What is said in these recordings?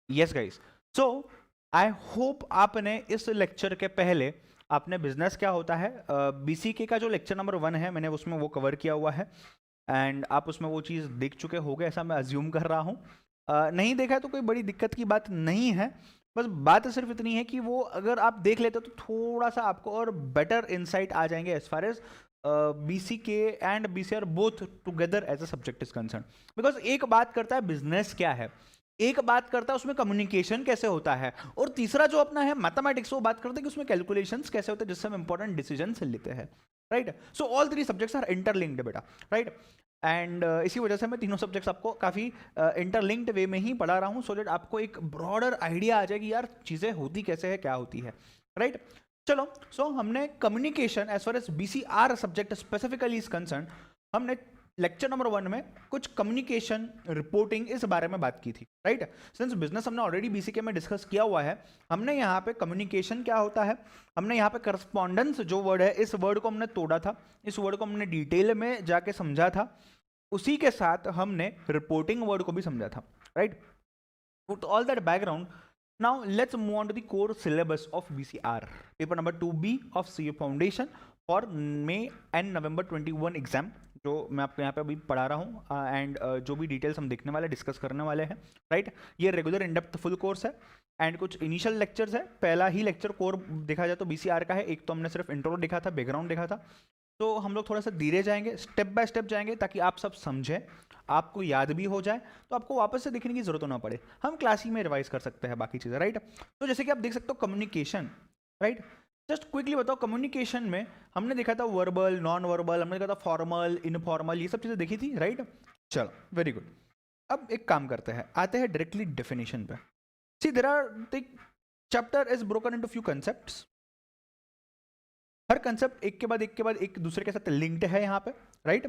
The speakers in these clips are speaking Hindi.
Yes guys, so I hope आपने इस लेक्चर के पहले आपने बिजनेस क्या होता है बीसीके का जो लेक्चर नंबर 1 है मैंने उसमें वो कवर किया हुआ है एंड आप उसमें वो चीज़ देख चुके होगे ऐसा मैं अज्यूम कर रहा हूँ। नहीं देखा है तो कोई बड़ी दिक्कत की बात नहीं है, बस बात सिर्फ इतनी है कि वो अगर आप देख लेते तो थोड़ा सा आपको और बेटर इंसाइट आ जाएंगे as far as BCK and BCR both together as a subject is concern. Because एक बात करता है बिजनेस क्या है, एक बात करता है उसमें कम्युनिकेशन कैसे होता है, और तीसरा जो अपना है मैथमेटिक्स वो बात करते हैं कि उसमें कैलकुलेशंस कैसे होते हैं जिससे हम इंपॉर्टेंट डिसीजंस लेते हैं, right. So all three subjects are interlinked बेटा, राइट। एंड इसी वजह से मैं तीनों सब्जेक्ट्स आपको काफ़ी इंटरलिंक्ड वे में ही पढ़ा रहा हूँ, सो दैट आपको एक ब्रॉडर आइडिया आ जाए कि यार चीज़ें होती कैसे है, क्या होती है, राइट। चलो, सो हमने communication as far as BCR subject specifically is concern, हमने लेक्चर नंबर 1 में कुछ कम्युनिकेशन रिपोर्टिंग इस बारे में बात की थी, राइट। सिंस बिजनेस हमने ऑलरेडी BCK में डिस्कस किया हुआ है, हमने यहाँ पे कम्युनिकेशन क्या होता है, हमने यहाँ पे करस्पॉन्डेंस जो वर्ड है इस वर्ड को हमने तोड़ा था, इस वर्ड को हमने डिटेल में जाके समझा था, उसी के साथ हमने रिपोर्टिंग वर्ड को भी समझा था, right. With all that background, now let's move on to the core syllabus of BCR. Paper number 2B of CA Foundation for May and November 21 exam, जो मैं आपको यहाँ पे अभी पढ़ा रहा हूँ एंड जो भी डिटेल्स हम देखने वाले डिस्कस करने वाले हैं, राइट। ये regular in depth full course है एंड कुछ इनिशियल लेक्चर्स है। पहला ही लेक्चर कोर देखा जाए तो BCR का है, एक तो हमने सिर्फ इंट्रो देखा था, बैकग्राउंड देखा था, तो हम लोग थोड़ा सा धीरे जाएंगे, स्टेप बाय स्टेप जाएंगे ताकि आप सब समझें, आपको याद भी हो जाए, तो आपको वापस से देखने की जरूरत ना पड़े, हम क्लास ही में रिवाइज कर सकते हैं बाकी चीज़ें, राइट। तो जैसे कि आप देख सकते हो कम्युनिकेशन, राइट। जस्ट क्विकली बताओ, कम्युनिकेशन में हमने देखा था वर्बल, नॉन वर्बल, हमने देखा था फॉर्मल, इनफॉर्मल, ये सब चीज़ें देखी थी, राइट। चलो, वेरी गुड। अब एक काम करते हैं, आते हैं डायरेक्टली डेफिनेशन पे। See there are the chapter is broken into few concepts, हर कंसेप्ट एक के बाद एक के बाद एक दूसरे के साथ लिंक्ड है यहाँ पे, राइट।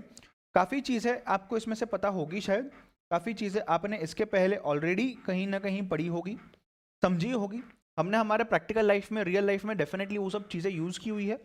काफ़ी चीज़ें आपको इसमें से पता होगी, शायद काफ़ी चीज़ें आपने इसके पहले ऑलरेडी कहीं ना कहीं पढ़ी होगी, समझी होगी, हमने हमारे प्रैक्टिकल लाइफ में, रियल लाइफ में डेफिनेटली वो सब चीज़ें यूज़ की हुई है।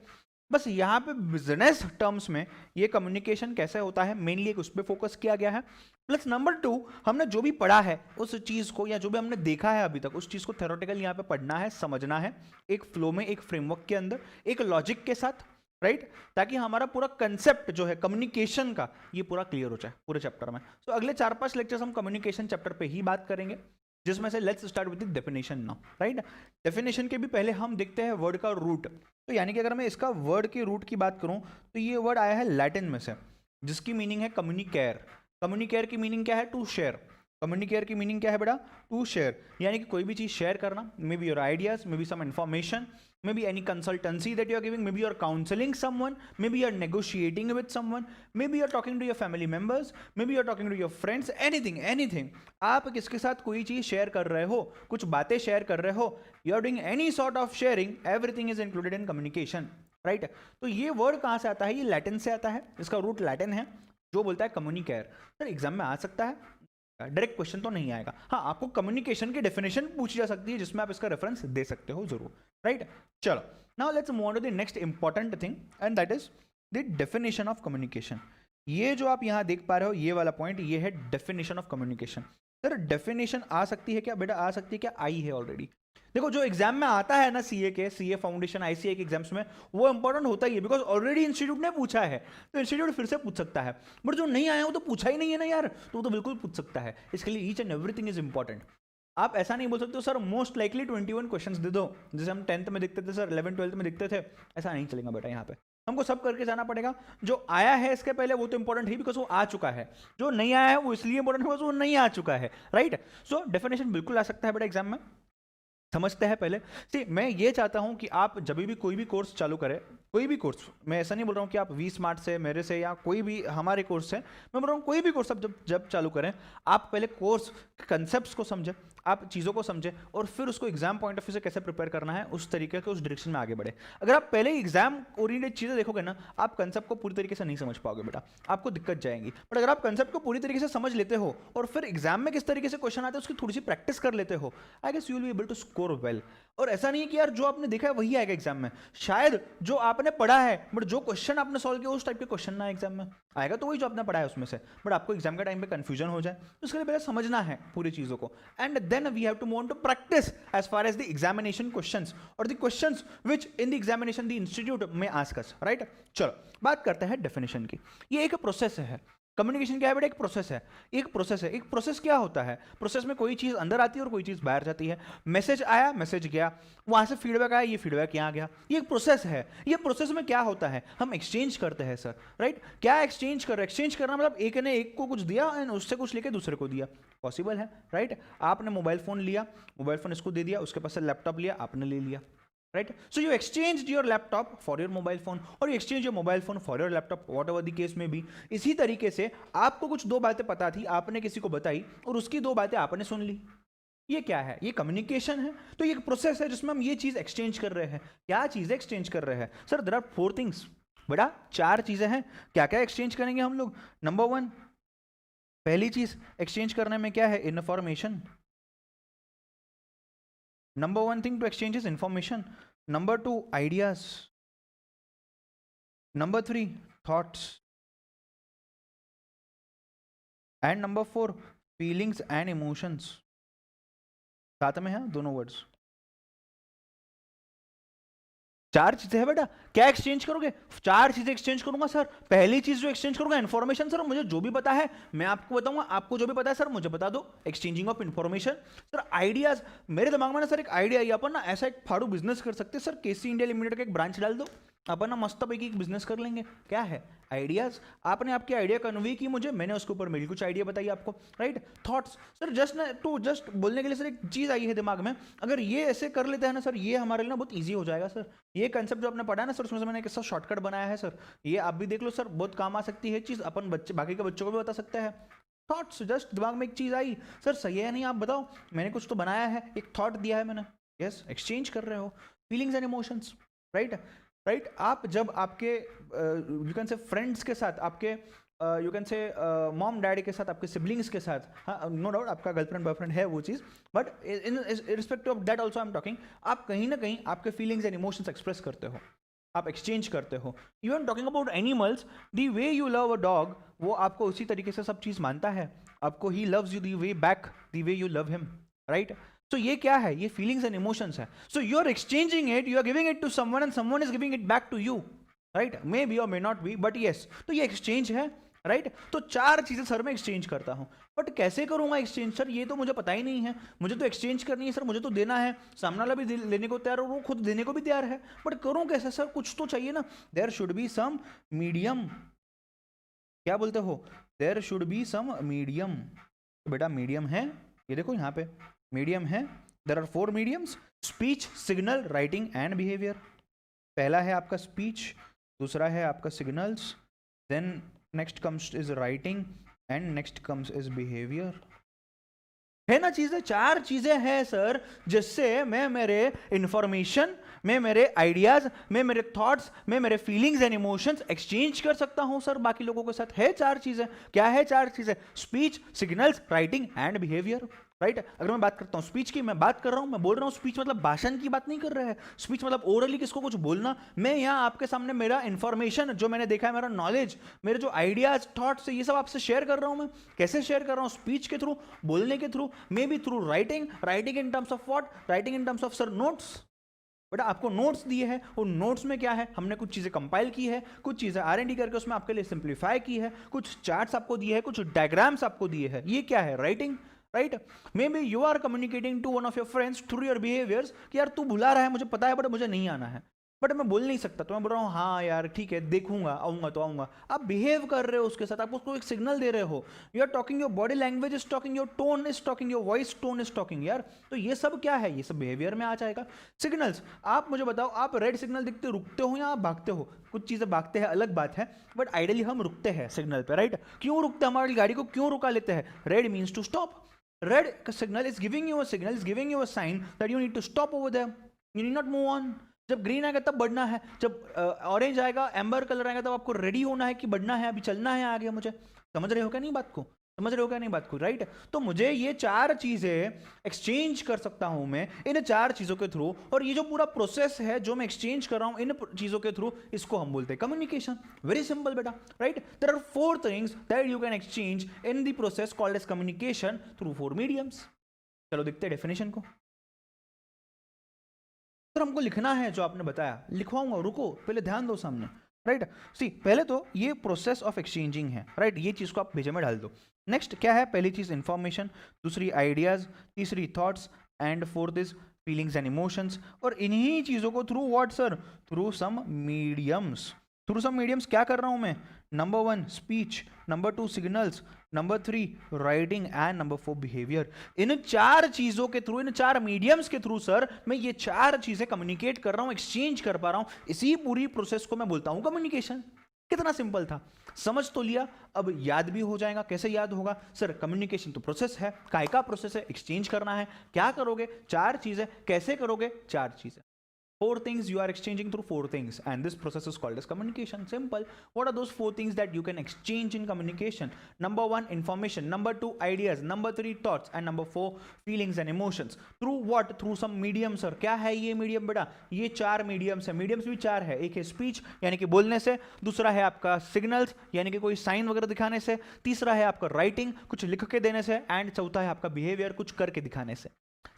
बस यहाँ पे बिजनेस टर्म्स में ये कम्युनिकेशन कैसे होता है मेनली एक उस पर फोकस किया गया है। प्लस नंबर 2, हमने जो भी पढ़ा है उस चीज़ को या जो भी हमने देखा है अभी तक उस चीज़ को थ्योरेटिकल यहाँ पे पढ़ना है, समझना है, एक फ्लो में, एक फ्रेमवर्क के अंदर, एक लॉजिक के साथ, राइट, ताकि हमारा पूरा कंसेप्ट जो है कम्युनिकेशन का ये पूरा क्लियर हो जाए पूरे चैप्टर में। तो अगले 4-5 लेक्चर्स हम कम्युनिकेशन चैप्टर पे ही बात करेंगे, जिसमें से let's start with the definition now, right. Definition के भी पहले हम देखते हैं वर्ड का रूट, तो यानी कि अगर मैं इसका वर्ड के रूट की बात करूं तो ये वर्ड आया है लैटिन में से, जिसकी मीनिंग है कम्युनिकेयर। कम्युनिकेयर की मीनिंग क्या है? To share. कम्युनिकेयर की मीनिंग क्या है बेटा? टू शेयर, यानी कि कोई भी चीज़ शेयर करना, maybe your ideas, may be some information, maybe any consultancy that you are giving, maybe you are counseling someone, maybe you are negotiating with someone, maybe you are talking to your family members, maybe you are talking to your friends, anything आप किसके साथ कोई चीज़ शेयर कर रहे हो, कुछ बातें शेयर कर रहे हो, you are doing any sort of sharing, everything is included in communication, right। तो ये वर्ड कहाँ से आता है? ये लैटिन से आता है, इसका रूट लैटिन है जो बोलता है कम्युनिकेयर। सर एग्जाम में आ सकता है, डायरेक्ट क्वेश्चन तो नहीं आएगा, हाँ आपको कम्युनिकेशन की डेफिनेशन पूछी जा सकती है जिसमें आप इसका रेफरेंस दे सकते हो जरूर, राइट। चलो, now let's move on to the next important thing and that is the definition of communication. ये जो आप यहां देख पा रहे हो ये वाला पॉइंट, ये है definition of communication. Sir definition आ सकती है क्या बेटा? आ सकती है क्या? आई है ऑलरेडी। देखो जो एग्जाम में आता है ना सीए के, सीए फाउंडेशन, आईसीए के एग्जाम्स में, वो इंपॉर्टेंट होता ही है बिकॉज ऑलरेडी इंस्टीट्यूट ने पूछा है, तो इंस्टीट्यूट फिर से पूछ सकता है, बट जो नहीं आया वो तो पूछा ही नहीं है ना यार, तो वो तो बिल्कुल पूछ सकता है। इसके लिए each and everything is important. आप ऐसा नहीं बोल सकते हो सर मोस्ट लाइकली 21 क्वेश्चंस दे दो, जैसे हम 10th में देखते थे सर, 11th-12th में देखते थे, ऐसा नहीं चलेगा बेटा। यहाँ पे हमको सब करके जाना पड़ेगा। जो आया है इसके पहले वो तो इंपॉर्टेंट है बिकॉज वो आ चुका है, जो नहीं आया है वो इसलिए इंपॉर्टेंट है बिकॉज वो नहीं आ चुका है, राइट। सो डेफिनेशन बिल्कुल आ सकता है बेटा एग्जाम में, समझते हैं पहले। सी मैं ये चाहता हूं कि आप जब भी कोई भी कोर्स चालू करें, कोई भी कोर्स, मैं ऐसा नहीं बोल रहा हूं कि आप वी स्मार्ट से, मेरे से, या कोई भी हमारे कोर्स से, मैं बोल रहा हूं कोई भी कोर्स आप जब चालू करें, आप पहले कोर्स कंसेप्ट्स को समझें, आप चीज़ों को समझें, और फिर उसको एग्जाम पॉइंट ऑफ व्यू से कैसे प्रिपेयर करना है उस तरीके के, उस डायरेक्शन में आगे बढ़े। अगर आप पहले ही एग्जाम ओरिएंटेड चीज़ें देखोगे ना, आप कंसेप्ट को पूरी तरीके से नहीं समझ पाओगे बेटा, आपको दिक्कत जाएंगी। बट अगर आप कंसेप्ट को पूरी तरीके से समझ लेते हो और फिर एग्जाम में किस तरीके से क्वेश्चन आते हैं उसकी थोड़ी सी प्रैक्टिस कर लेते हो, I guess you will be able to score well. और ऐसा नहीं है कि यार जो आपने देखा है वही आएगा एग्जाम में, शायद जो आपने पढ़ा है बट जो क्वेश्चन आपने सॉल्व किया उस टाइप के क्वेश्चन ना एग्जाम में, आएगा तो वही जो आपने पढ़ा है उसमें से, बट आपको एग्जाम के टाइम पे कंफ्यूजन हो जाए तो उसके लिए पहले समझना है पूरी चीज़ों को, and then we have to move on to practice as far as the examination questions और the questions which in the examination the institute में आस्क अस, राइट। चलो बात करते हैं डेफिनेशन की। ये एक प्रोसेस है, कम्युनिकेशन क्या है बेटा, एक प्रोसेस है, एक प्रोसेस है। एक प्रोसेस क्या होता है, प्रोसेस में कोई चीज़ अंदर आती है और कोई चीज़ बाहर जाती है। मैसेज आया, मैसेज गया, वहाँ से फीडबैक आया, ये फीडबैक यहाँ गया, ये एक प्रोसेस है। ये प्रोसेस में क्या होता है, हम एक्सचेंज करते हैं सर, राइट। क्या एक्सचेंज कर रहे हैं, एक्सचेंज करना मतलब एक ने एक को कुछ दिया एंड उससे कुछ लेके दूसरे को दिया, पॉसिबल है, राइट। आपने मोबाइल फ़ोन लिया, मोबाइल फ़ोन इसको दे दिया, उसके पास से लैपटॉप लिया, आपने ले लिया, right? So you exchanged your laptop for your mobile phone or you exchange your mobile phone for your laptop, whatever the case may be. इसी तरीके से आपको कुछ दो बातें पता थी, आपने किसी को बताई और उसकी दो बातें आपने सुन ली। ये क्या है, ये कम्युनिकेशन है। तो ये एक प्रोसेस है जिसमें हम ये चीज़ एक्सचेंज कर रहे हैं। क्या चीज़ें एक्सचेंज कर रहे हैं सर, देयर आर 4 थिंग्स। बेटा 4 चीज़ें हैं। क्या क्या एक्सचेंज करेंगे हम लोग। नंबर 1, पहली चीज़ एक्सचेंज करने में क्या है, information. Number 1 thing to exchange is information. Number 2, ideas. Number 3, thoughts. And number 4, feelings and emotions. साथ में है दोनों वर्ड्स। 4 चीजें है बेटा। क्या एक्सचेंज करोगे, 4 चीजें एक्सचेंज करूंगा सर। पहली चीज जो एक्सचेंज करूंगा इन्फॉर्मेशन सर, मुझे जो भी पता है मैं आपको बताऊंगा, आपको जो भी पता है सर मुझे बता दो, exchanging of information. Sir ideas, मेरे दिमाग में ना सर एक आइडिया आई, अपन ना ऐसा एक फाड़ू बिजनेस कर सकते हैं सर, केसी इंडिया लिमिटेड का एक ब्रांच डाल दो, अपन ना मस्त पैकी एक बिजनेस कर लेंगे। क्या है, आइडियाज। आपने आपकी आइडिया कन्वे की मुझे, मैंने उसके ऊपर मेरी कुछ आइडिया बताई आपको, राइट। थॉट्स सर, जस्ट बोलने के लिए सर एक चीज़ आई है दिमाग में, अगर ये ऐसे कर लेते हैं ना सर, ये हमारे लिए ना बहुत ईजी हो जाएगा सर। ये कंसेप्ट जो आपने पढ़ा है ना सर, उसमें से मैंने कैसा शॉर्टकट बनाया है सर, ये आप भी देख लो सर, बहुत काम आ सकती है चीज़, अपन बच्चे बाकी के बच्चों को भी बता सकते हैं। थॉट्स, जस्ट दिमाग में एक चीज़ आई सर, सही है नहीं आप बताओ, मैंने कुछ तो बनाया है, एक थॉट दिया है मैंने, यस, एक्सचेंज कर रहे हो। Feelings and emotions, right. आप जब आपके यू कैन से फ्रेंड्स के साथ, आपके you can say mom daddy के साथ, आपके सिबलिंग्स के साथ, हाँ नो डाउट आपका गर्लफ्रेंड बॉयफ्रेंड है वो चीज़, but in respect of that also I am talking, आप कहीं ना कहीं आपके फीलिंग्स एंड इमोशंस एक्सप्रेस करते हो, आप एक्सचेंज करते हो। Even talking about animals, the way you love a dog, वो आपको उसी तरीके से सब चीज़ मानता है, आपको he loves you the way back the way you love him, right. So ये क्या है, ये feelings and emotions है। So you are exchanging it, you are giving it to someone and someone is giving it back to you, right? Maybe or may not be, but yes, तो ये exchange है, right? तो 4 चीजें सर मैं exchange करता हूँ, बट कैसे करूँगा exchange सर, ये तो मुझे पता ही नहीं है। मुझे तो exchange करनी है सर, मुझे तो देना है, सामने वाला भी लेने को तैयार है और वो खुद देने को भी तैयार है, बट करूँ कैसे सर, कुछ तो चाहिए ना। There should be some medium, क्या बोलते हो, There should be some medium। तो बेटा मीडियम है, ये देखो यहाँ पे मीडियम है। There are 4 mediums, speech, signal, writing and behaviour. पहला है आपका स्पीच, दूसरा है आपका signals, then next comes is writing and next comes is behaviour. है ना चीजें, 4 चीजें हैं सर, जिससे मैं मेरे इंफॉर्मेशन, मैं मेरे आइडियाज, मैं मेरे थॉट्स, मैं मेरे फीलिंग्स एंड इमोशंस एक्सचेंज कर सकता हूं सर बाकी लोगों के साथ। है 4 चीजें। क्या है 4 चीजें, speech, signals, writing and behaviour, right. अगर मैं बात करता हूँ स्पीच की, मैं बात कर रहा हूँ, मैं बोल रहा हूँ स्पीच मतलब भाषण की बात नहीं कर रहा है, स्पीच मतलब ओरली किसको कुछ बोलना। मैं यहाँ आपके सामने मेरा इंफॉर्मेशन जो मैंने देखा है, मेरा नॉलेज, मेरे जो आइडियाज, थॉट्स, ये सब आपसे शेयर कर रहा हूँ। मैं कैसे शेयर कर रहा हूँ, स्पीच के थ्रू, बोलने के through, may be through writing, writing in terms of what, writing in terms of sir notes. बेटा आपको नोट्स दिए हैं, उन नोट्स में क्या है, हमने कुछ चीज़ें कंपाइल की है, कुछ चीज़ें R&D करके उसमें आपके लिए सिंप्लीफाई की है, कुछ चार्ट्स आपको दिए हैं, कुछ डायग्राम्स आपको दिए हैं। ये क्या है, writing, right. Maybe you are communicating to one of your friends through your behaviours कि यार तू भुला रहा है, मुझे पता है बट मुझे नहीं आना है, बट मैं बोल नहीं सकता, तो मैं बोल रहा हूँ हाँ यार ठीक है, देखूंगा, आऊंगा तो आऊंगा। आप बिहेव कर रहे हो उसके साथ, आप उसको एक सिग्नल दे रहे हो, you are talking, your body language is talking, your tone is talking, your voice tone is talking यार। तो ये सब क्या है, ये सब बिहेवियर में आ जाएगा। सिग्नल्स, आप मुझे बताओ, आप रेड सिग्नल दिखते रुकते हो या आप भागते हो। कुछ चीज़ें भागते हैं अलग बात है, बट आइडियली हम रुकते हैं सिग्नल पे, राइट। क्यों रुकते हैं, हमारी गाड़ी को क्यों रुका लेते हैं, red means to stop. Red signal is giving you a signal, is giving you a sign that you need to stop over there. You need not move on. जब ग्रीन आएगा तब बढ़ना है, जब ऑरेंज आएगा, एम्बर कलर आएगा, तब आपको रेडी होना है कि बढ़ना है, अभी चलना है आगे। मुझे समझ रहे हो क्या नहीं बात को, समझ रहे हो क्या नहीं बात को, राइट? तो मुझे ये चार चीजें एक्सचेंज कर सकता हूं मैं इन चार चीजों के थ्रू, और ये जो पूरा प्रोसेस है जो मैं एक्सचेंज कर रहा हूं इन चीजों के थ्रू, इसको हम बोलते हैं कम्युनिकेशन। वेरी सिंपल बेटा, right? There are four things that you can exchange in the process called as communication through four mediums. चलो देखते हैं डेफिनेशन को। सर हमको लिखना है जो आपने बताया, लिखवाऊंगा, रुको पहले ध्यान दो सामने, राइट? सी पहले तो ये प्रोसेस ऑफ एक्सचेंजिंग है, राइट? ये चीज को आप भेजे में डाल दो। नेक्स्ट क्या है? पहली चीज इंफॉर्मेशन, दूसरी आइडियाज, तीसरी thoughts, and fourth is feelings and emotions. और इन्हीं चीजों को through what sir? Through some mediums. Through some mediums क्या कर रहा हूं मैं? Number one speech, number two signals, number three writing, and number four behaviour. इन चार चीजों के थ्रू, इन चार मीडियम्स के थ्रू सर मैं ये चार चीजें कम्युनिकेट कर रहा हूं, एक्सचेंज कर पा रहा हूं। इसी पूरी प्रोसेस को मैं बोलता हूं कम्युनिकेशन। कितना सिंपल था, समझ तो लिया। अब याद भी हो जाएगा। कैसे याद होगा सर? कम्युनिकेशन तो प्रोसेस है, काय का प्रोसेस है? एक्सचेंज करना है। क्या करोगे? चार चीजें। कैसे करोगे? चार चीजें। Four things you are exchanging through four things, and this process is called as communication. Simple. What are those four things that you can exchange in communication? Number one, information. Number two, ideas. Number three, thoughts. And number four, feelings and emotions. Through what? Through some mediums. और क्या है ये मीडियम बेटा? ये चार मीडियम्स है। मीडियम्स भी चार है। एक है स्पीच यानी कि बोलने से, दूसरा है आपका सिग्नल्स यानी कि कोई साइन वगैरह दिखाने से, तीसरा है आपका राइटिंग कुछ लिख के देने से, एंड चौथा है आपका बिहेवियर कुछ करके दिखाने से।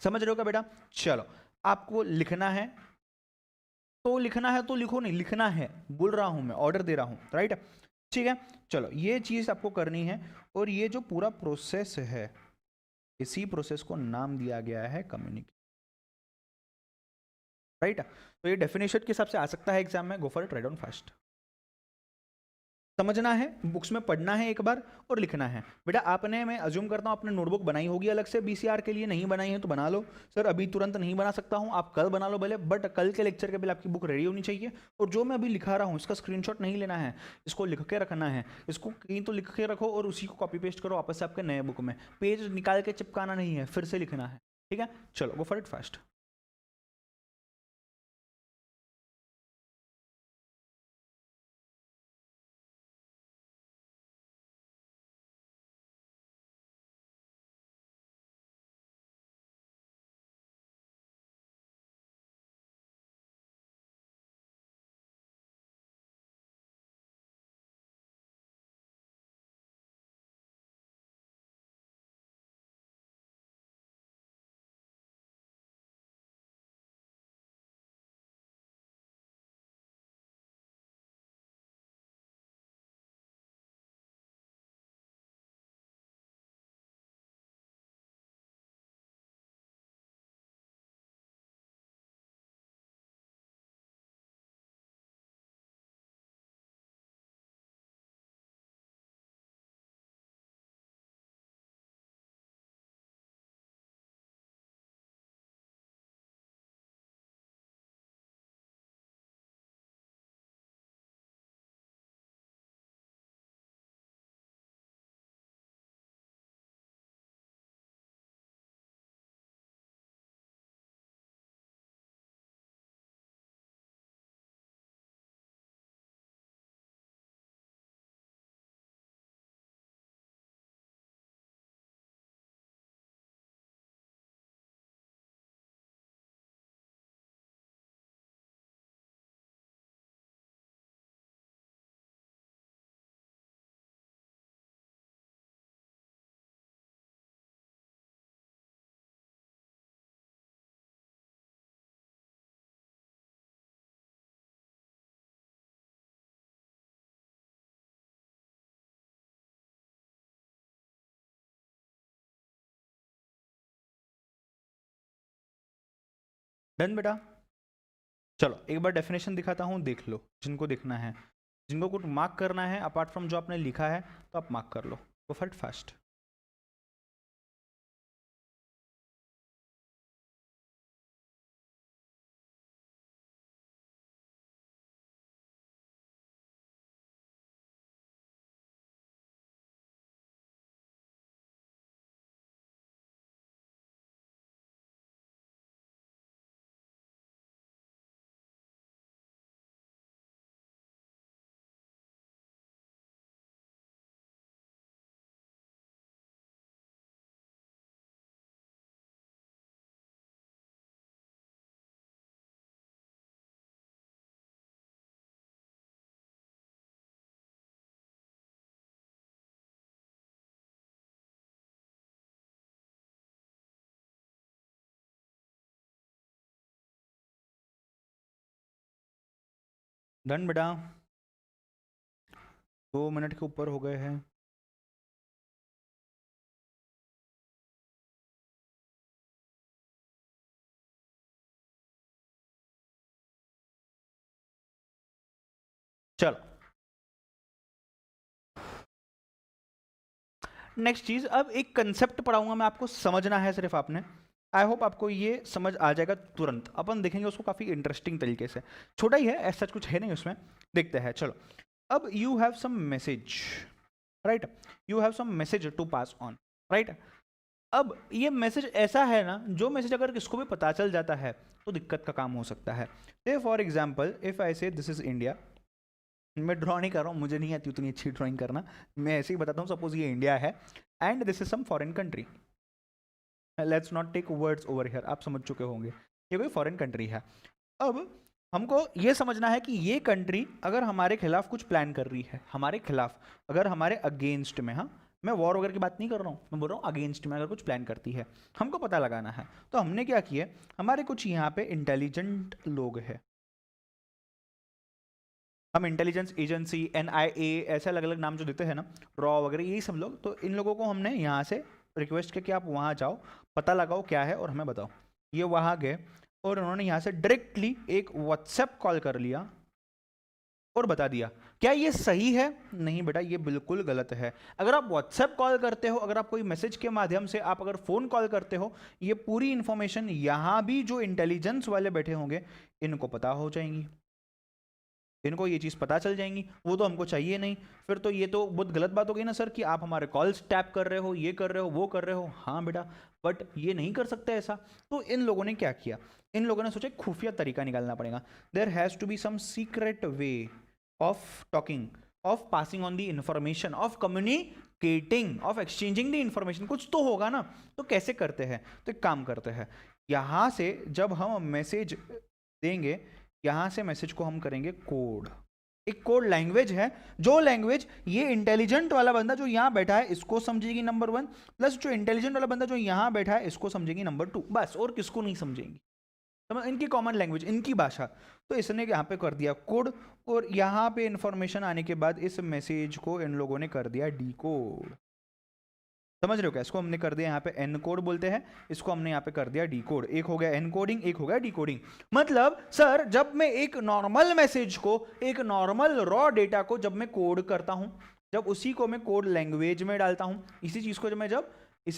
समझ रहे हो क्या बेटा? चलो आपको लिखना है तो लिखना है तो लिखो, नहीं लिखना है, बोल रहा हूं मैं, ऑर्डर दे रहा हूं, राइट? ठीक है, चलो ये चीज आपको करनी है। और ये जो पूरा प्रोसेस है, इसी प्रोसेस को नाम दिया गया है कम्युनिकेशन, राइट? तो ये डेफिनेशन के हिसाब से आ सकता है एग्जाम में। गो for it, right on fast. समझना है, बुक्स में पढ़ना है एक बार, और लिखना है। बेटा आपने, मैं अज्यूम करता हूँ आपने नोटबुक बनाई होगी अलग से बीसीआर के लिए। नहीं बनाई है तो बना लो। सर अभी तुरंत नहीं बना सकता हूँ, आप कल बना लो भले, बट कल के लेक्चर के पहले आपकी बुक रेडी होनी चाहिए। और जो मैं अभी लिखा रहा हूँ इसका स्क्रीनशॉट नहीं लेना है, इसको लिख के रखना है। इसको कहीं तो लिख के रखो और उसी को कॉपी पेस्ट करो वापस से आपके नए बुक में। पेज निकाल के चिपकाना नहीं है, फिर से लिखना है। ठीक है, चलो गो फॉर इट फास्ट। डन बेटा। चलो एक बार डेफिनेशन दिखाता हूँ, देख लो जिनको देखना है। जिनको कुछ मार्क करना है अपार्ट फ्रॉम जो आपने लिखा है तो आप मार्क कर लो। Go for it fast. Done बेटा, 2 मिनट के ऊपर हो गए हैं। चलो नेक्स्ट चीज, अब एक कंसेप्ट पढ़ाऊंगा मैं आपको, समझना है सिर्फ आपने। आई होप आपको ये समझ आ जाएगा तुरंत। अपन देखेंगे उसको काफी इंटरेस्टिंग तरीके से, छोटा ही है ऐसा कुछ है नहीं उसमें, देखते हैं चलो। अब you have some message, right, you have some message to pass on, right. अब ये मैसेज ऐसा है ना, जो मैसेज अगर किसको भी पता चल जाता है तो दिक्कत का काम हो सकता है। से फॉर एग्जाम्पल इफ आई से दिस इज इंडिया, मैं ड्रॉ नहीं कर रहा हूँ, मुझे नहीं आती उतनी अच्छी ड्राइंग करना, मैं ऐसे ही बताता हूँ। सपोज ये इंडिया है and this is some foreign country, let's not take words over here, आप समझ चुके होंगे ये कोई फॉरेन कंट्री है। अब हमको ये समझना है कि ये कंट्री अगर हमारे खिलाफ कुछ प्लान कर रही है, हमारे खिलाफ, अगर हमारे अगेंस्ट में, हाँ मैं वॉर वगैरह की बात नहीं कर रहा हूँ, मैं बोल रहा हूँ अगेंस्ट में अगर कुछ प्लान करती है, हमको पता लगाना है। तो हमने क्या किया, हमारे कुछ यहाँ पे इंटेलिजेंट लोग हैं, हम इंटेलिजेंस एजेंसी NIA ऐसे अलग अलग नाम जो देते हैं ना, रॉ वगैरह यही सब लोग, तो इन लोगों को हमने यहाँ से रिक्वेस्ट किया कि आप वहाँ जाओ, पता लगाओ क्या है और हमें बताओ। ये वहाँ गए और उन्होंने यहाँ से डायरेक्टली एक व्हाट्सएप कॉल कर लिया और बता दिया। क्या ये सही है? नहीं बेटा, ये बिल्कुल गलत है। अगर आप व्हाट्सएप कॉल करते हो, अगर आप कोई मैसेज के माध्यम से, आप अगर फोन कॉल करते हो, ये पूरी इंफॉर्मेशन यहाँ भी जो इंटेलिजेंस वाले बैठे होंगे इनको पता हो जाएंगी, इनको ये चीज़ पता चल जाएंगी। वो तो हमको चाहिए नहीं। फिर तो ये तो बहुत गलत बात हो गई ना सर, कि आप हमारे कॉल्स टैप कर रहे हो, ये कर रहे हो, वो कर रहे हो। हाँ बेटा, बट ये नहीं कर सकते ऐसा। तो इन लोगों ने क्या किया, इन लोगों ने सोचा खुफिया तरीका निकालना पड़ेगा। There has to be some secret way of talking, of passing on the information, of communicating, of exchanging the information. कुछ तो होगा ना। तो कैसे करते हैं, तो एक काम करते हैं, यहाँ से जब हम मैसेज देंगे, यहां से मैसेज को हम करेंगे कोड। एक कोड लैंग्वेज है, जो लैंग्वेज ये इंटेलिजेंट वाला बंदा जो यहां बैठा है इसको समझेगी नंबर 1, प्लस जो इंटेलिजेंट वाला बंदा जो यहां बैठा है इसको समझेगी नंबर 2, बस और किसको नहीं समझेंगी। समझ, इनकी कॉमन लैंग्वेज, इनकी भाषा। तो इसने यहाँ पे कर दिया कोड, और यहाँ पे इंफॉर्मेशन आने के बाद इस मैसेज को इन लोगों ने कर दिया डी कोड। समझ रहे हो क्या? इसको हमने कर दिया यहाँ पे एन कोड बोलते हैं, इसको हमने यहाँ पे कर दिया डी कोड। एक हो गया एन कोडिंग, एक हो गया डी कोडिंग। मतलब सर जब मैं एक नॉर्मल मैसेज को, एक नॉर्मल रॉ डेटा को जब मैं कोड करता हूँ, जब उसी को मैं कोड लैंग्वेज में डालता हूँ, इसी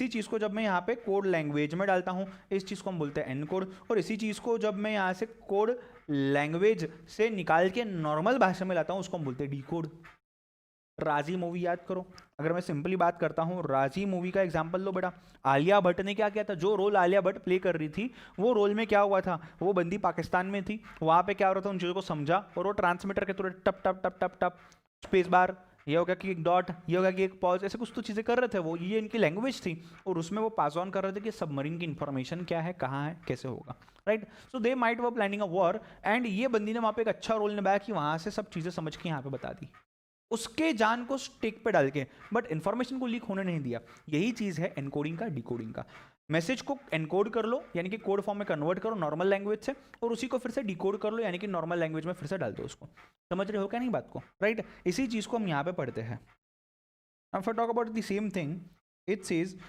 चीज को जब मैं यहाँ पे कोड लैंग्वेज में डालता हूँ, इस चीज को हम बोलते हैं एन कोड। और इसी चीज को जब मैं यहाँ से कोड लैंग्वेज से निकाल के नॉर्मल भाषा में लाता हूँ, उसको हम बोलते हैं डी कोड। राजी मूवी याद करो, अगर मैं सिंपली बात करता हूँ, राजी मूवी का एग्जांपल लो बेटा। आलिया भट्ट ने क्या किया था, जो रोल आलिया भट्ट प्ले कर रही थी, वो रोल में क्या हुआ था, वो बंदी पाकिस्तान में थी, वहां पे क्या हो रहा था, उन चीज़ों को समझा और वो ट्रांसमीटर के थ्रू टप टप टप टप टप, स्पेस बार, ये हो गया कि एक डॉट, ये हो गया कि एक पॉज, ऐसे कुछ तो चीज़ें कर रहे थे वो, ये इनकी लैंग्वेज थी। और उसमें वो पास ऑन कर रहे थे कि सबमरीन की इन्फॉर्मेशन क्या है, कहाँ है, कैसे होगा, right. So they might were planning a war, and ये बंदी ने वहाँ पे एक अच्छा रोल निभाया कि वहाँ से सब चीज़ें समझ के यहाँ पे बता दी, उसके जान को स्टिक पे डाल के, बट इंफॉर्मेशन को लीक होने नहीं दिया। यही चीज है एनकोडिंग का, डिकोडिंग का। मैसेज को एनकोड कर लो, यानी कि कोड फॉर्म में कन्वर्ट करो नॉर्मल लैंग्वेज से, और उसी को फिर से डिकोड कर लो, यानी कि नॉर्मल लैंग्वेज में फिर से डाल दो उसको। समझ रहे हो क्या नहीं बात को, राइट। इसी चीज को हम यहाँ पे पढ़ते हैं। Now, if I talk about the same thing, it says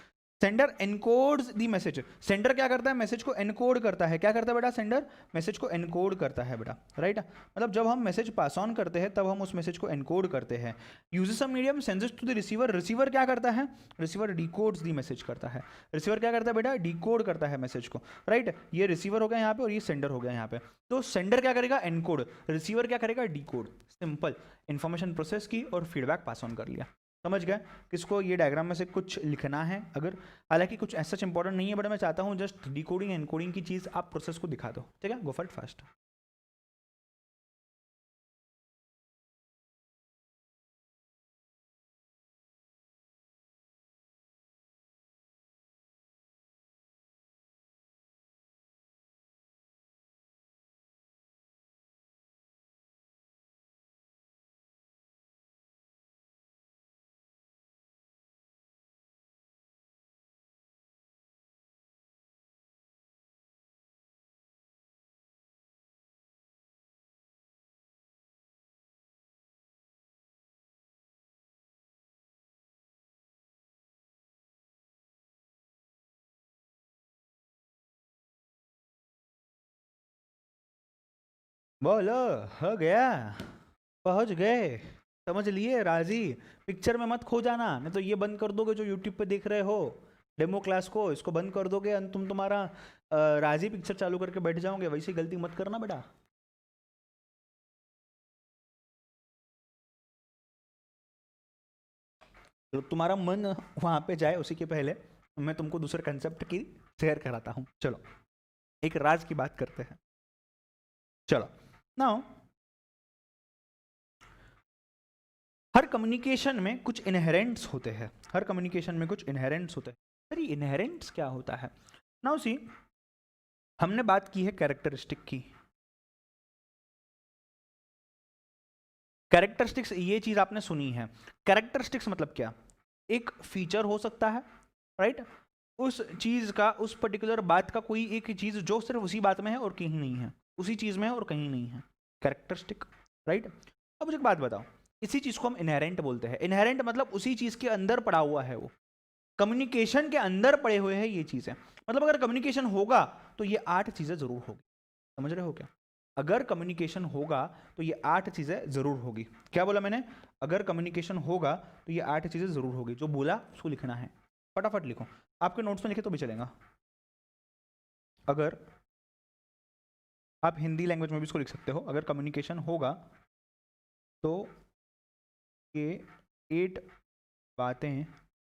sender encodes the message. Sender क्या करता है, मैसेज को एनकोड करता है। क्या करता है बेटा, सेंडर मैसेज को एनकोड करता है बेटा, राइट। मतलब जब हम मैसेज पास ऑन करते हैं तब हम उस मैसेज को एनकोड करते हैं। Uses some medium, sends to the receiver. Receiver क्या करता है, रिसीवर डिकोड्स दी मैसेज करता है। रिसीवर क्या करता है बेटा, डिकोड करता है मैसेज को, राइट। ये रिसीवर हो गया यहाँ पे और ये सेंडर हो गया यहाँ पे। तो सेंडर क्या करेगा, एनकोड, रिसीवर क्या करेगा, डिकोड। सिंपल, इंफॉर्मेशन प्रोसेस की और फीडबैक पास ऑन कर लिया। समझ गए? किसको ये डायग्राम में से कुछ लिखना है अगर, हालांकि कुछ ऐसा इंपॉर्टेंट नहीं है, बट मैं चाहता हूँ जस्ट डिकोडिंग एनकोडिंग की चीज़ आप प्रोसेस को दिखा दो, ठीक है। गो फॉर इट फास्ट। बोलो, हो गया, पहुंच गए, समझ लिए राजी। पिक्चर में मत खो जाना, नहीं तो ये बंद कर दोगे जो यूट्यूब पे देख रहे हो डेमो क्लास को, इसको बंद कर दोगे और तुम तुम्हारा राजी पिक्चर चालू करके बैठ जाओगे। वैसी गलती मत करना बेटा। तो तुम्हारा मन वहां पे जाए उसी के पहले मैं तुमको दूसरे कंसेप्ट की शेयर कराता हूं। चलो एक राज की बात करते हैं। चलो नाउ, हर कम्युनिकेशन में कुछ इनहेरेंट्स होते हैं, हर कम्युनिकेशन में कुछ इनहेरेंट्स होते हैं। सर ये इनहेरेंट्स क्या होता है? नाउ सी, हमने बात की है कैरेक्टरिस्टिक की। कैरेक्टरिस्टिक्स, ये चीज आपने सुनी है। कैरेक्टरिस्टिक्स मतलब क्या? एक फीचर हो सकता है, राइट? उस चीज का, उस पर्टिकुलर बात का कोई एक चीज जो सिर्फ उसी बात में है और कहीं नहीं है, उसी चीज में है और कहीं नहीं है, कैरेक्टरिस्टिक, राइट? अब मुझे एक बात बताओ, इसी चीज को हम इनहेरेंट बोलते हैं। इनहेरेंट मतलब उसी चीज के अंदर पड़ा हुआ है, वो कम्युनिकेशन के अंदर पड़े हुए हैं ये चीजें। मतलब अगर कम्युनिकेशन होगा तो ये 8 चीजें जरूर होगी। समझ रहे हो क्या? अगर कम्युनिकेशन होगा तो ये 8 चीजें जरूर होगी। क्या बोला मैंने? अगर कम्युनिकेशन होगा तो ये 8 चीजें जरूर होगी। जो बोला उसको लिखना है, फटाफट लिखो। आपके नोट्स में लिखे तो भी चलेगा, अगर आप हिंदी लैंग्वेज में भी इसको लिख सकते हो। अगर कम्युनिकेशन होगा तो ये 8 बातें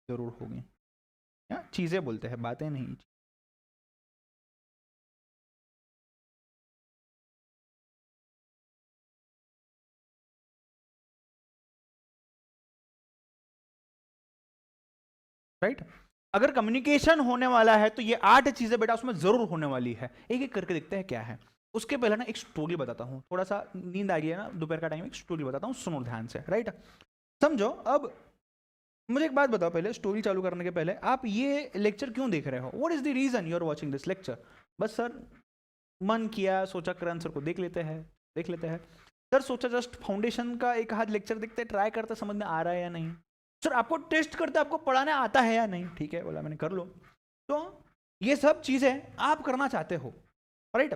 जरूर होगी। या चीजें बोलते हैं, बातें नहीं। राइट? अगर कम्युनिकेशन होने वाला है तो ये 8 चीजें बेटा उसमें जरूर होने वाली है। एक एक करके देखते हैं क्या है। उसके पहले ना एक स्टोरी बताता हूँ, थोड़ा सा नींद आ गई है ना दोपहर का टाइम, एक स्टोरी बताता हूँ, सुनो ध्यान से, राइट? समझो। अब मुझे एक बात बताओ, पहले स्टोरी चालू करने के पहले, आप ये लेक्चर क्यों देख रहे हो? What is the reason you are watching this lecture? बस सर मन किया, सोचा करण सर को देख लेते हैं, देख लेते हैं। सर सोचा जस्ट फाउंडेशन का एक हाथ लेक्चर देखते, ट्राई करते, समझ में आ रहा है या नहीं। सर आपको टेस्ट करते आपको पढ़ाने आता है या नहीं। ठीक है, बोला मैंने, कर लो। तो ये सब चीजें आप करना चाहते हो, राइट?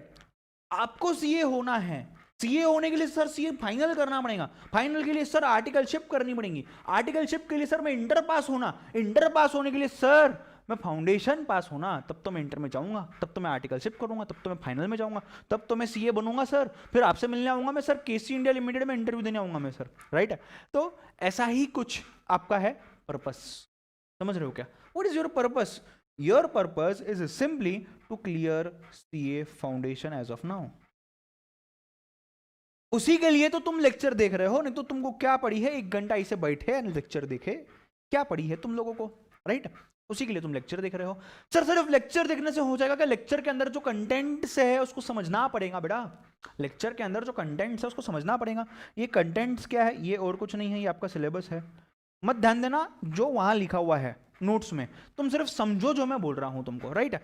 आपको सीए होना है। सीए होने के लिए सर सीए फाइनल करना पड़ेगा, फाइनल के लिए सर आर्टिकलशिप करनी पड़ेगी, आर्टिकलशिप के लिए सर मैं इंटर पास होना, इंटर पास होने के लिए सर मैं फाउंडेशन पास होना, तब तो मैं इंटर में जाऊंगा, तब तो मैं आर्टिकलशिप करूंगा, तब तो मैं फाइनल में जाऊंगा, तब तो मैं सीए बनूंगा सर। फिर आपसे मिलने आऊंगा मैं सर, केसी इंडिया लिमिटेड में इंटरव्यू देने आऊंगा मैं सर, राइट? तो ऐसा ही कुछ आपका है पर्पस। समझ रहे हो क्या? What is your purpose? Your purpose is simply to clear CA foundation as of now. उसी के लिए तो तुम लेक्चर देख रहे हो, नहीं तो तुमको क्या पड़ी है? 1 घंटा इसे बैठे लेक्चर देखे, क्या पड़ी है तुम लोगों को, राइट? उसी के लिए तुम लेक्चर देख रहे हो। सर सिर्फ लेक्चर देखने से हो जाएगा क्या? लेक्चर के अंदर जो कंटेंट से है उसको समझना पड़ेगा बेटा। लेक्चर के अंदर जो कंटेंट्स है उसको समझना पड़ेगा। ये कंटेंट्स क्या है? ये और कुछ नहीं है, ये आपका सिलेबस है। मत ध्यान देना जो वहां लिखा हुआ है नोट्स में, तुम सिर्फ समझो जो मैं बोल रहा हूं तुमको, राइट?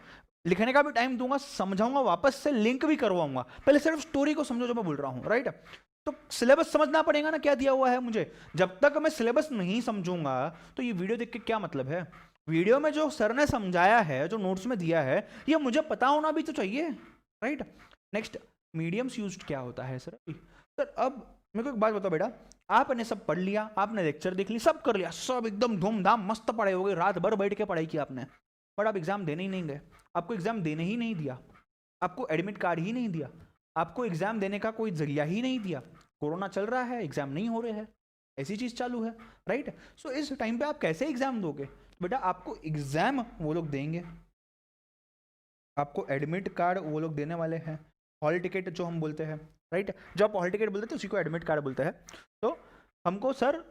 लिखने का भी टाइम दूंगा, समझाऊंगा, वापस से लिंक भी करवाऊंगा। पहले सिर्फ स्टोरी को समझो जो मैं बोल रहा हूं, राइट? तो सिलेबस समझना पड़ेगा ना, क्या दिया हुआ है मुझे। जब तक मैं सिलेबस नहीं समझूंगा तो ये वीडियो देख के क्या मतलब है? वीडियो में जो सर ने समझाया है, जो नोट्स में दिया है, ये मुझे पता होना भी तो चाहिए, राइट? नेक्स्ट, मीडियम्स यूज्ड क्या होता है सर? सर अब मेरे को एक बात बताओ बेटा, आपने सब पढ़ लिया, आपने लेक्चर देख ली, सब कर लिया, सब एकदम धूमधाम मस्त पढ़ाई हो गई, रात भर बैठ के पढ़ाई की आपने, बट आप एग्जाम देने ही नहीं गए। आपको एग्जाम देने ही नहीं दिया, आपको एडमिट कार्ड ही नहीं दिया, आपको एग्जाम देने का कोई जरिया ही नहीं दिया। कोरोना चल रहा है, एग्जाम नहीं हो रहे हैं, ऐसी चीज चालू है, राइट? सो इस टाइम पे आप कैसे एग्जाम दोगे? बेटा आपको एग्जाम वो लोग देंगे, आपको एडमिट कार्ड वो लोग देने वाले हैं, हॉल टिकट जो हम बोलते हैं, राइट? जो आप हॉल टिकट बोलते हैं उसी को एडमिट कार्ड बोलते हैं। तो हमको सर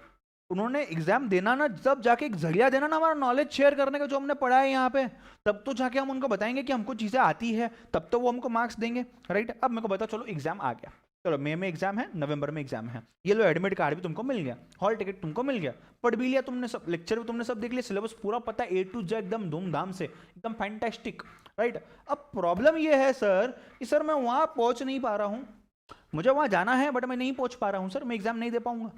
उन्होंने एग्जाम देना ना, जब जाके एक जरिया देना ना हमारा नॉलेज शेयर करने का, जो हमने पढ़ा है यहाँ पे, तब तो जाके हम उनको बताएंगे कि हमको चीजें आती है, तब तो वो हमको मार्क्स देंगे, राइट? अब मेरे को बता, चलो एग्जाम आ गया, चलो मई में एग्जाम है, नवंबर में एग्जाम है, ये लो एडमिट कार्ड भी तुमको मिल गया, हॉल टिकट तुमको मिल गया, पढ़ भी लिया तुमने, सब लेक्चर भी तुमने सब देख लिया, सिलेबस पूरा पता है A to Z एकदम धूमधाम से, एकदम फैंटास्टिक, राइट? अब प्रॉब्लम ये है सर कि सर मैं वहां पहुंच नहीं पा रहा हूं, मुझे वहां जाना है बट मैं नहीं पहुंच पा रहा हूं सर, मैं एग्जाम नहीं दे पाऊंगा,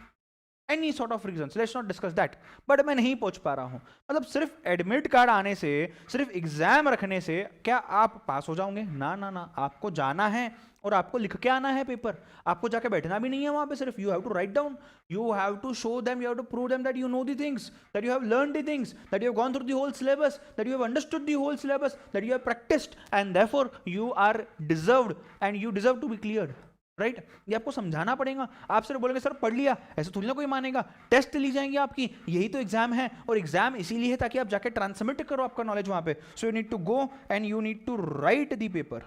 any sort of reason, let's not discuss that, but मैं नहीं पहुंच पा रहा हूं। मतलब सिर्फ एडमिट कार्ड आने से, सिर्फ एग्जाम रखने से क्या आप पास हो जाओगे? ना ना ना, आपको जाना है और आपको लिख के आना है पेपर, आपको जाके बैठना भी नहीं है वहां पे, सिर्फ you have to write down, you have to show them, you have to prove them that you know the things, that you have learn the things, that you have gone through the whole syllabus, that you have understood the whole syllabus, that you have practised and therefore you are deserved and you deserve to be cleared, right? ये आपको समझाना पड़ेगा। आप सिर्फ बोलेंगे सर पढ़ लिया, ऐसे थोड़ी ना कोई मानेगा। टेस्ट ली जाएंगी आपकी, यही तो एग्जाम है, और एग्जाम इसीलिए है ताकि आप जाके ट्रांसमिट करो आपका नॉलेज वहां पे। So you need to go and you need to write the paper.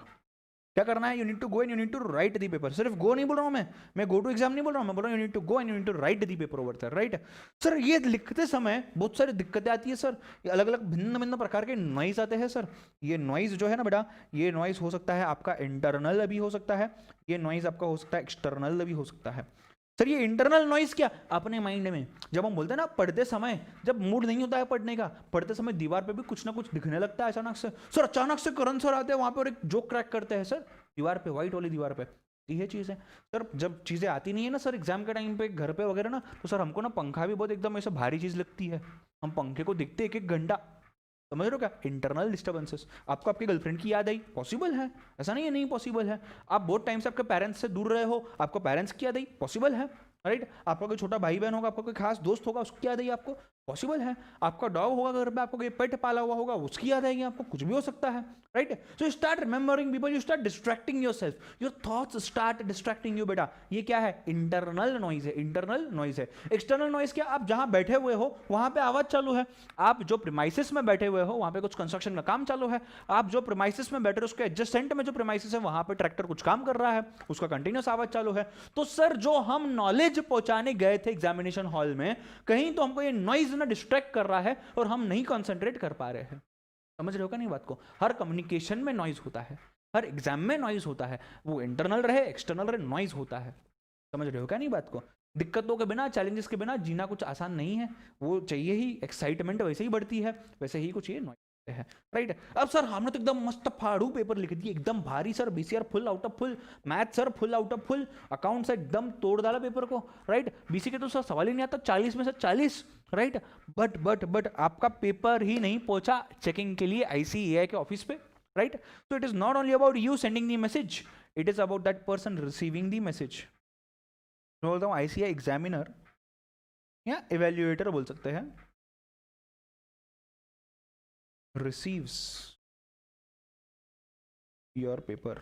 क्या करना है? You need to go and you need to write the paper. सिर्फ गो नहीं बोल रहा हूं मैं गो टू एग्जाम नहीं बोल रहा हूं, मैं बोल रहा हूं you need to go and you need to write the paper over there, right? Sir ये लिखते समय बहुत सारी दिक्कतें आती है सर, ये अलग अलग भिन्न भिन्न प्रकार के नॉइज आते हैं सर। ये नॉइज जो है ना बेटा, ये नॉइज हो सकता है आपका इंटरनल भी हो सकता है, ये नॉइज आपका हो सकता है एक्सटर्नल भी हो सकता है। सर ये इंटरनल नॉइज क्या? अपने माइंड में जब हम बोलते हैं ना पढ़ते समय, जब मूड नहीं होता है पढ़ने का, पढ़ते समय दीवार पे भी कुछ ना कुछ दिखने लगता है अचानक से। सर अचानक से करण सर आते हैं वहां पे और एक जोक क्रैक करते हैं सर दीवार पे, व्हाइट वाली दीवार पे। ये चीज है सर, जब चीजें आती नहीं है ना सर एग्जाम के टाइम पे घर पे वगैरह ना, तो सर हमको ना पंखा भी बहुत एकदम ऐसा भारी चीज लगती है, हम पंखे को देखते एक एक घंटा, समझ रहे हो क्या? Internal disturbances. आपको आपकी गर्लफ्रेंड की याद आई, पॉसिबल है, ऐसा नहीं है नहीं पॉसिबल है। आप बहुत टाइम से आपके पेरेंट्स से दूर रहे हो, आपको पेरेंट्स की याद आई, पॉसिबल है, राइट? आपका कोई छोटा भाई बहन होगा, आपका कोई खास दोस्त होगा, उसकी याद आएगी आपको, पॉसिबल है। आपका डॉग होगा घर पे, आपको कोई पेट पाला हुआ होगा, उसकी याद आएगी आपको, कुछ भी हो सकता है, right? So you start remembering people, you start distracting yourself, your thoughts start distracting you. बेटा ये क्या है? इंटरनल नॉइज है, इंटरनल नॉइज है। एक्सटर्नल नॉइज क्या? आप जहां बैठे हुए हो वहां पे आवाज चालू है, आप जो प्रीमाइसिस में बैठे हुए हो वहां पे कुछ कंस्ट्रक्शन का काम चालू है, आप जो प्रीमाइसिस में बैठे हो उसके एडजेसेंट में जो प्रीमाइसिस है वहां पे ट्रैक्टर कुछ काम कर रहा है, उसका कंटिन्यूस आवाज चालू है। तो सर जो हम नॉलेज पहुंचाने गए थे एग्जामिनेशन हॉल में, कहीं तो हमको ये नॉइज ना डिस्ट्रैक्ट कर रहा है और हम नहीं कंसंट्रेट कर पा रहे हैं। समझ रहे हो क्या नहीं बात को? हर कम्युनिकेशन में नॉइज होता है, हर एग्जाम में नॉइज होता है, वो इंटरनल रहे एक्सटर्नल रहे, नॉइज होता है। समझ रहे हो क्या नहीं बात को? दिक्कतों के बिना, चैलेंजेस के बिना जीना कुछ आसान नहीं है, वो चाहिए ही, एक्साइटमेंट वैसे ही बढ़ती है, वैसे ही कुछ ये नॉइज है, राइट? अब सर हमने तो एकदम मस्त फाड़ू पेपर लिख दिए, एकदम भारी sir, BCR full out of full, math sir full out of full, account से एकदम तोड़ डाला पेपर को, राइट? बीसी के तो सर सवाल ही नहीं आता, 40 में से 40, राइट? बट आपका पेपर ही नहीं पहुंचा चेकिंग के लिए आईसीएआई के ऑफिस पे, राइट? तो it is not only about you sending the message, it is about that person receiving the message. मैं बोलता हूँ आईसीएआई एग्जामिनर या इवेल्युएटर बोल सकते हैं, receives your paper।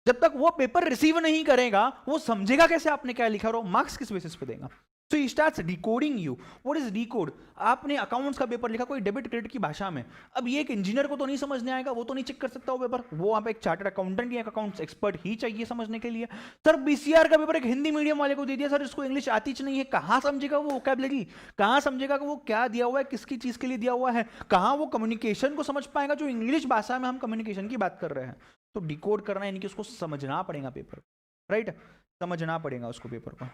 जब तक वो पेपर रिसीव नहीं करेगा वो समझेगा कैसे आपने क्या लिखा, और मार्क्स किस बेसिस पे देगा? So he starts decoding you. What is decode? आपने अकाउंट्स का पेपर लिखा कोई डेबिट क्रेडिट की भाषा में, अब ये एक इंजीनियर को तो नहीं समझने आएगा, वो तो नहीं चेक कर सकता वो पेपर, वो वहां पे एक चार्टर्ड अकाउंटेंट या अकाउंट्स एक्सपर्ट ही चाहिए समझने के लिए। सर बीसीआर का पेपर एक हिंदी मीडियम वाले को दे दिया, सर इसको इंग्लिश आती नहीं है, कहां समझेगा वो वोकैबुलरी, कहां समझेगा कि वो क्या दिया हुआ है, किसकी चीज के लिए दिया हुआ है, कहां वो कम्युनिकेशन को समझ पाएगा जो इंग्लिश भाषा में हम कम्युनिकेशन की बात कर रहे हैं। तो डिकोड करना यानी कि उसको समझना पड़ेगा पेपर, राइट? समझना पड़ेगा उसको पेपर को।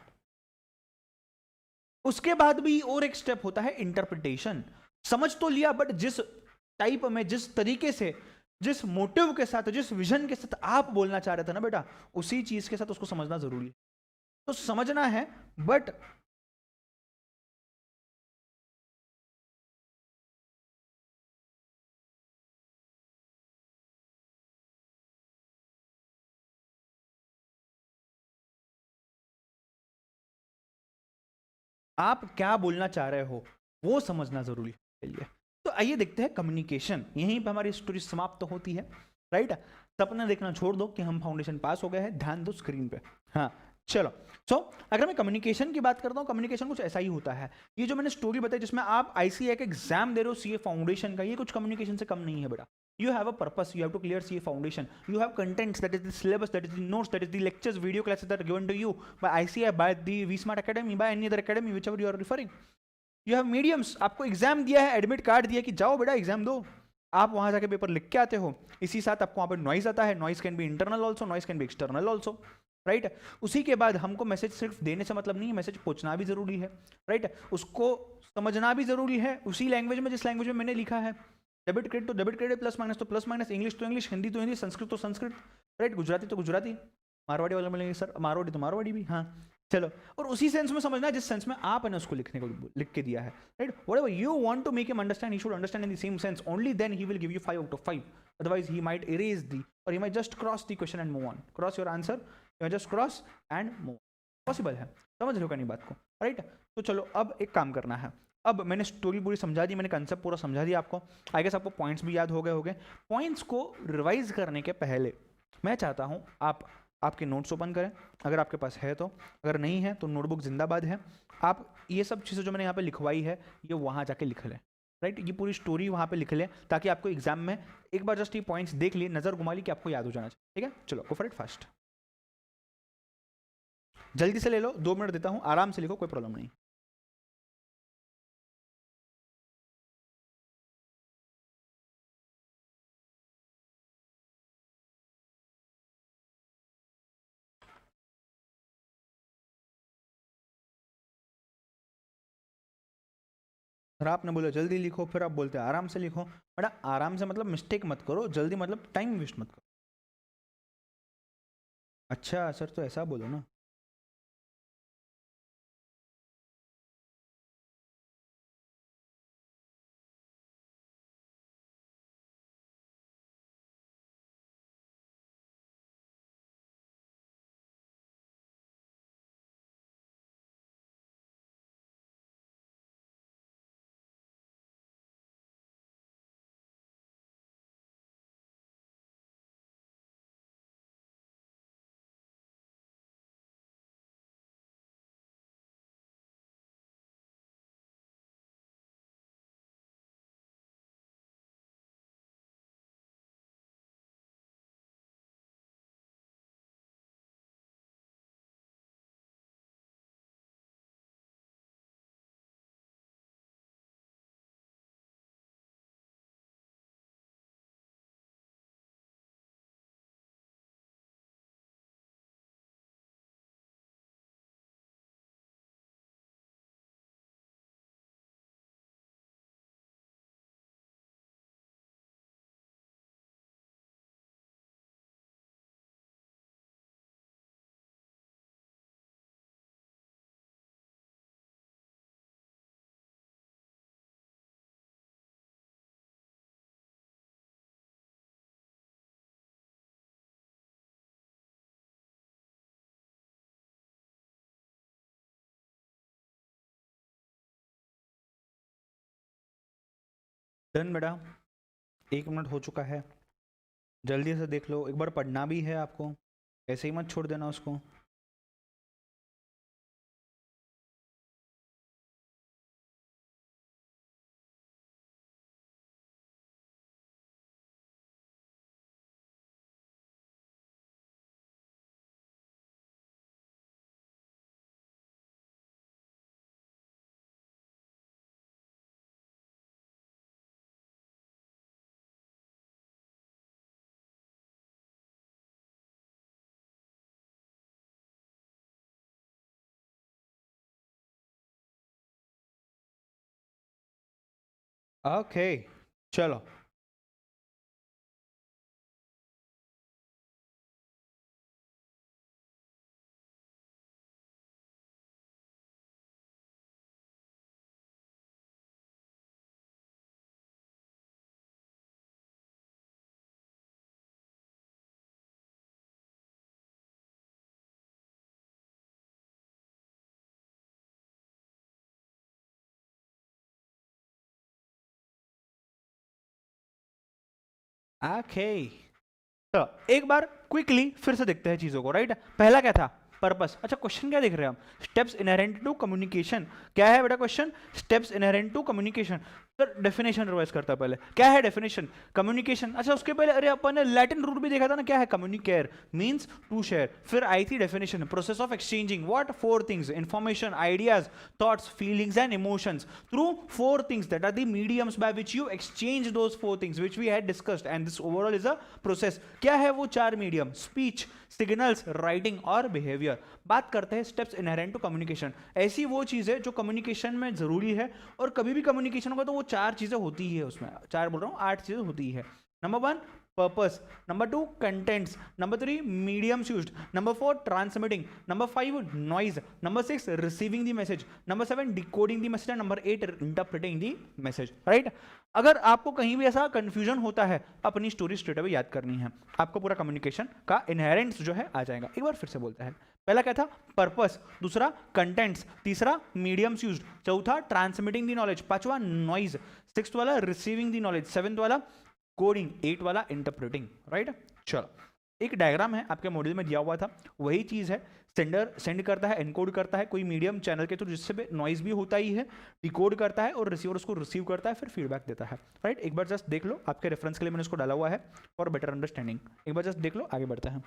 उसके बाद भी और एक स्टेप होता है इंटरप्रिटेशन। समझ तो लिया, बट जिस टाइप में, जिस तरीके से, जिस मोटिव के साथ, जिस विजन के साथ आप बोलना चाह रहे थे ना बेटा, उसी चीज के साथ उसको समझना जरूरी है। तो समझना है, बट आप क्या बोलना चाह रहे हो वो समझना जरूरी है। तो आइए देखते हैं कम्युनिकेशन। यहीं पे हमारी स्टोरी समाप्त तो होती है, राइट? सपना देखना छोड़ दो कि हम फाउंडेशन पास हो गए हैं, ध्यान दो स्क्रीन पे। हाँ चलो, सो अगर मैं कम्युनिकेशन की बात करता हूँ, कम्युनिकेशन कुछ ऐसा ही होता है। ये जो मैंने स्टोरी बताई जिसमें आप आईसीएआई का एग्जाम दे रहे हो सीए फाउंडेशन का, ये कुछ कम्युनिकेशन से कम नहीं है बेटा। You have a purpose, you have to clear CA foundation, you have contents, that is the syllabus, that is the notes, that is the lectures, video classes that are given to you by ICAI, by the vSmart Academy, by any other academy, whichever you are referring. You have mediums, आपको एग्जाम दिया है, एडमिट कार्ड दिया कि जाओ बेटा एग्जाम दो, आप वहां जाके पेपर लिख के आते हो। इसी साथ आपको वहां पर नॉइज आता है, noise can be internal also, noise can be external also, right? उसी के बाद हमको मैसेज सिर्फ देने से मतलब नहीं है, मैसेज पहुंचना भी जरूरी है, राइट? उसको समझना भी जरूरी है उसी लैंग्वेज में जिस लैंग्वेज में मैंने लिखा है। डेबिट क्रेडिट तो डेबिट क्रेडिट, प्लस माइनस तो प्लस माइनस, इंग्लिश तो इंग्लिश, हिंदी तो हिंदी, संस्कृत तो संस्कृत, राइट? गुजराती तो गुजराती, मारवाड़ी वाले मिलेंगे सर, मारवाड़ी तो मारवाड़ी भी, हाँ चलो, और उसी सेंस में समझना जिस सेंस में आपने उसको लिखने को लिख के दिया है, right? Whatever you want to make him understand, he should understand in the same sense, only then he will give you 5 out of 5. Otherwise he might erase the, or he might just cross the question and move on, cross your answer, you just cross and move. Possible है, समझ रहे हो क्या नहीं बात को, राइट? तो चलो अब एक काम करना है, अब मैंने स्टोरी पूरी समझा दी, मैंने कंसेप्ट पूरा समझा दिया आपको, आई गेस आपको पॉइंट्स भी याद हो गए होंगे. पॉइंट्स को रिवाइज करने के पहले मैं चाहता हूँ आप आपके नोट्स ओपन करें, अगर आपके पास है तो, अगर नहीं है तो नोटबुक जिंदाबाद है. आप ये सब चीज़ें जो मैंने यहाँ पे लिखवाई है ये वहाँ जाके लिख लें, राइट? ये पूरी स्टोरी वहाँ पे लिख लें ताकि आपको एग्जाम में एक बार जस्ट ये पॉइंट्स देख लिए, नज़र घुमा ली कि आपको याद हो जाना चाहिए. ठीक है, चलो गो फॉर इट फास्ट. जल्दी से ले लो, 2 मिनट देता हूँ, आराम से लिखो, कोई प्रॉब्लम नहीं. फिर आपने बोला जल्दी लिखो, फिर आप बोलते हैं आराम से लिखो. बड़ा आराम से मतलब मिस्टेक मत करो, जल्दी मतलब टाइम वेस्ट मत करो. अच्छा सर, तो ऐसा बोलो ना. डन बेटा, 1 मिनट हो चुका है, जल्दी से देख लो, एक बार पढ़ना भी है आपको, ऐसे ही मत छोड़ देना उसको. ओके चलो, ओके तो एक बार क्विकली फिर से देखते हैं चीजों को, राइट? पहला क्या था? पर्पस. अच्छा, क्वेश्चन क्या देख रहे हैं हम? Steps inherent to communication. क्या है बेटा question? Steps inherent to communication. Sir definition revise करता है पहले. क्या है डेफिनेशन? कम्युनिकेशन. अच्छा, उसके पहले अरे अपन ने लैटिन रूट भी देखा था ना, क्या है? Communicare means to share. फिर आई थी definition, process of exchanging what? 4 things, information, ideas, thoughts, feelings and emotions through 4 things that are the mediums by which you exchange those 4 things which we had discussed, and this overall is a process. क्या है वो 4 मीडियम? स्पीच, सिग्नल्स, राइटिंग और बिहेवियर. बात करते हैं स्टेप्स इनहेरेंट टू कम्युनिकेशन. ऐसी वो चीज है जो कम्युनिकेशन में जरूरी है, और कभी भी कम्युनिकेशन होगा तो वो 4 चीजें होती ही है उसमें. 4 बोल रहा हूँ, 8 चीजें होती ही है. Number 1 purpose, number 2 contents, number 3 mediums used, number 4 transmitting, number 5 noise, number 6 receiving the message, number 7 decoding the message, number 8 interpreting the message, right. अगर आपको कहीं भी ऐसा कंफ्यूजन होता है, अपनी स्टोरी स्ट्रेट अवे याद करनी है, आपको पूरा कम्युनिकेशन का इनहेरेंट्स जो है आ जाएगा। एक बार फिर से बोलते हैं, पहला क्या था, पर्पस, दूसरा कंटेंट्स, तीसरा मीडियम्स यूज्ड, चौथा ट्रांसमिटिंग द नॉलेज, पांचवा नॉइज, सिक्स्थ वाला रिसीविंग द नॉलेज, सेवेंथ वाला कोडिंग, 8 वाला इंटरप्रेटिंग, राइट। चलो, एक डायग्राम है आपके मॉड्यूल में दिया हुआ था, वही चीज है। सेंडर सेंड करता है, एनकोड करता है कोई मीडियम चैनल के थ्रू, जिससे पे नॉइज भी होता ही है, डिकोड करता है, और रिसीवर उसको रिसीव करता है, फिर फीडबैक देता है, राइट। एक बार जस्ट देख लो, आपके रेफरेंस के लिए मैंने उसको डाला हुआ है फॉर बेटर अंडरस्टैंडिंग। एक बार जस्ट देख लो, आगे बढ़ते हैं।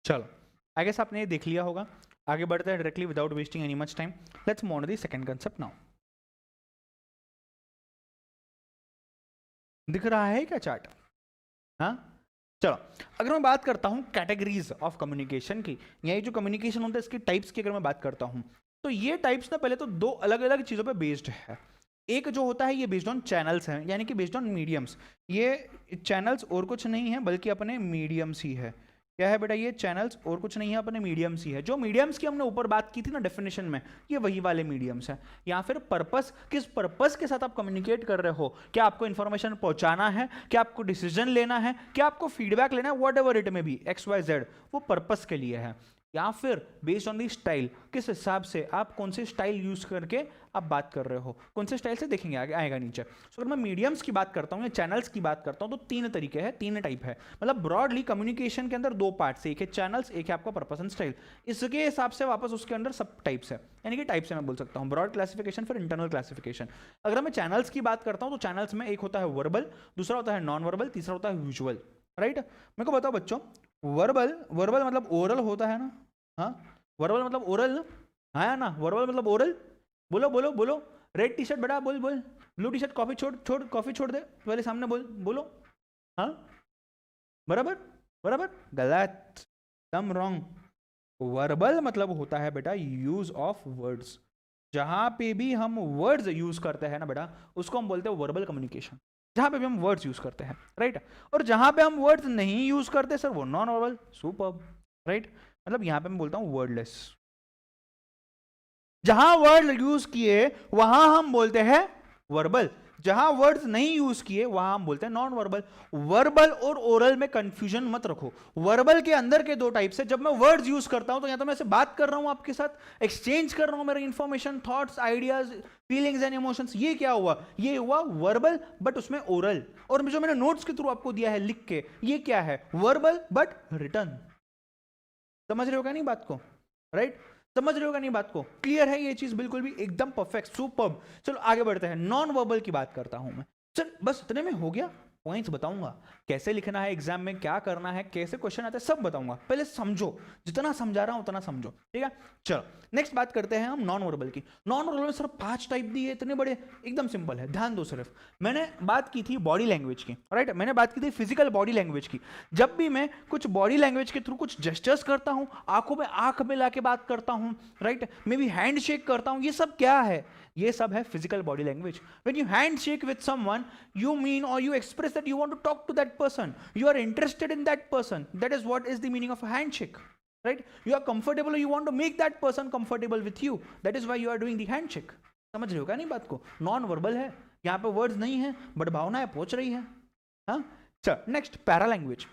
चलो, आई गेस आपने ये देख लिया होगा। आगे बढ़ते हैं directly without wasting any much time. Let's move on the second concept now. दिख रहा है क्या चार्ट? हाँ, चलो, अगर मैं बात करता हूँ कैटेगरीज ऑफ कम्युनिकेशन की, या ये जो कम्युनिकेशन होता है इसकी टाइप्स की अगर मैं बात करता हूँ, तो ये टाइप्स ना पहले तो दो अलग अलग चीज़ों पे बेस्ड है। एक जो होता है ये बेस्ड ऑन चैनल्स हैं, यानी कि बेस्ड ऑन मीडियम्स। ये चैनल्स और कुछ नहीं है बल्कि अपने मीडियम्स ही है। क्या है बेटा? ये चैनल्स और कुछ नहीं है, अपने मीडियम्स ही है। जो मीडियम्स की हमने ऊपर बात की थी ना डेफिनेशन में, ये वही वाले मीडियम्स है। या फिर पर्पस, किस पर्पस के साथ आप कम्युनिकेट कर रहे हो? क्या आपको इंफॉर्मेशन पहुंचाना है, क्या आपको डिसीजन लेना है, क्या आपको फीडबैक लेना है, वॉट एवर इट में भी, XYZ, वो पर्पस के लिए है। या फिर बेस्ड ऑन दी स्टाइल, किस हिसाब से आप कौन से स्टाइल यूज करके आप बात कर रहे हो, कौन से स्टाइल से देखेंगे आगे आएगा नीचे। सो अगर मैं मीडियम्स की बात करता हूँ या चैनल्स की बात करता हूँ, तो तीन तरीके हैं, तीन टाइप है। मतलब ब्रॉडली कम्युनिकेशन के अंदर दो पार्ट्स है, एक है चैनल्स, एक है आपका पर्पस एंड स्टाइल। इसके हिसाब से वापस उसके अंदर सब टाइप्स है, यानी कि टाइप्स है मैं बोल सकता हूँ। ब्रॉड क्लासिफिकेशन फिर इंटरनल क्लासिफिकेशन। अगर मैं चैनल्स की बात करता हूँ तो चैनल्स में एक होता है वर्बल, दूसरा होता है नॉन वर्बल, तीसरा होता है विजुअल, राइट। मेरे को बताओ बच्चों, वर्बल वर्बल मतलब ओरल होता है ना? हाँ, वर्बल मतलब ओरल ना? हाँ ना, वर्बल मतलब ओरल। बोलो बोलो बोलो। रेड टी शर्ट बेटा बोल बोल। ब्लू टी शर्ट, कॉफी छोड़ छोड़, कॉफी छोड़ दे पहले, सामने बोल, बोलो। हाँ, बराबर बराबर, गलत, एकदम रॉन्ग। वर्बल मतलब होता है बेटा यूज ऑफ वर्ड्स। जहां पे भी हम वर्ड्स यूज करते हैं ना बेटा, उसको हम बोलते हैं वर्बल कम्युनिकेशन। जहां पे भी हम वर्ड्स यूज करते हैं, राइट। और जहां पे हम वर्ड्स नहीं यूज करते सर, वो नॉन वर्बल। Superb, right. मतलब यहां पे मैं बोलता हूं वर्डलेस। जहां वर्ड यूज किए वहां हम बोलते हैं वर्बल, जहां वर्ड्स नहीं यूज किए वहां हम बोलते हैं नॉन वर्बल। वर्बल और ओरल में कंफ्यूजन मत रखो। वर्बल के अंदर के दो टाइप्स है। जब मैं वर्ड्स यूज करता हूं तो या तो मैं ऐसे बात कर रहा हूं आपके साथ, एक्सचेंज कर रहा हूं मेरे information, thoughts, ideas, feelings and emotions, ये क्या हुआ? ये हुआ वर्बल बट उसमें ओरल। और जो मैंने नोट्स के थ्रू आपको दिया है लिख के, ये क्या है? Verbal but return. समझ रहे हो क्या नहीं बात को? राइट, समझ रहे होगा नहीं बात को? क्लियर है ये चीज? बिल्कुल भी एकदम परफेक्ट, सुपर्ब। चलो आगे बढ़ते हैं। नॉन वर्बल की बात करता हूं मैं। चल बस इतने में हो गया? पॉइंट्स बताऊंगा, कैसे लिखना है एग्जाम में, क्या करना है, कैसे क्वेश्चन आते हैं, सब बताऊंगा। पहले समझो, जितना समझा रहा हूं उतना समझो, ठीक है। चलो नेक्स्ट बात करते हैं हम नॉन वर्बल की। नॉन वर्बल में सिर्फ 5 टाइप दिए, इतने बड़े, एकदम सिंपल है, ध्यान दो सिर्फ। मैंने बात की थी बॉडी लैंग्वेज की, राइट। मैंने बात की थी फिजिकल बॉडी लैंग्वेज की। जब भी मैं कुछ बॉडी लैंग्वेज के थ्रू कुछ जेस्चर्स करता हूं, आंखों में आंख मिला के बात करता हूं, right, may be hand shake करता हूं, ये सब क्या है? ये सब है physical body language. When you hand shake with someone, you mean or you express that you want to talk to that person, you are interested in that person. That is what is the meaning of a handshake, right? You are comfortable or you want to make that person comfortable with you. That is why you are doing the handshake. समझ रहे हो क्या नहीं बात को? नॉन वर्बल है, यहाँ पे वर्ड्स नहीं है बट भावनाएं पहुंच रही है। हाँ, चल नेक्स्ट, पैरा लैंग्वेज।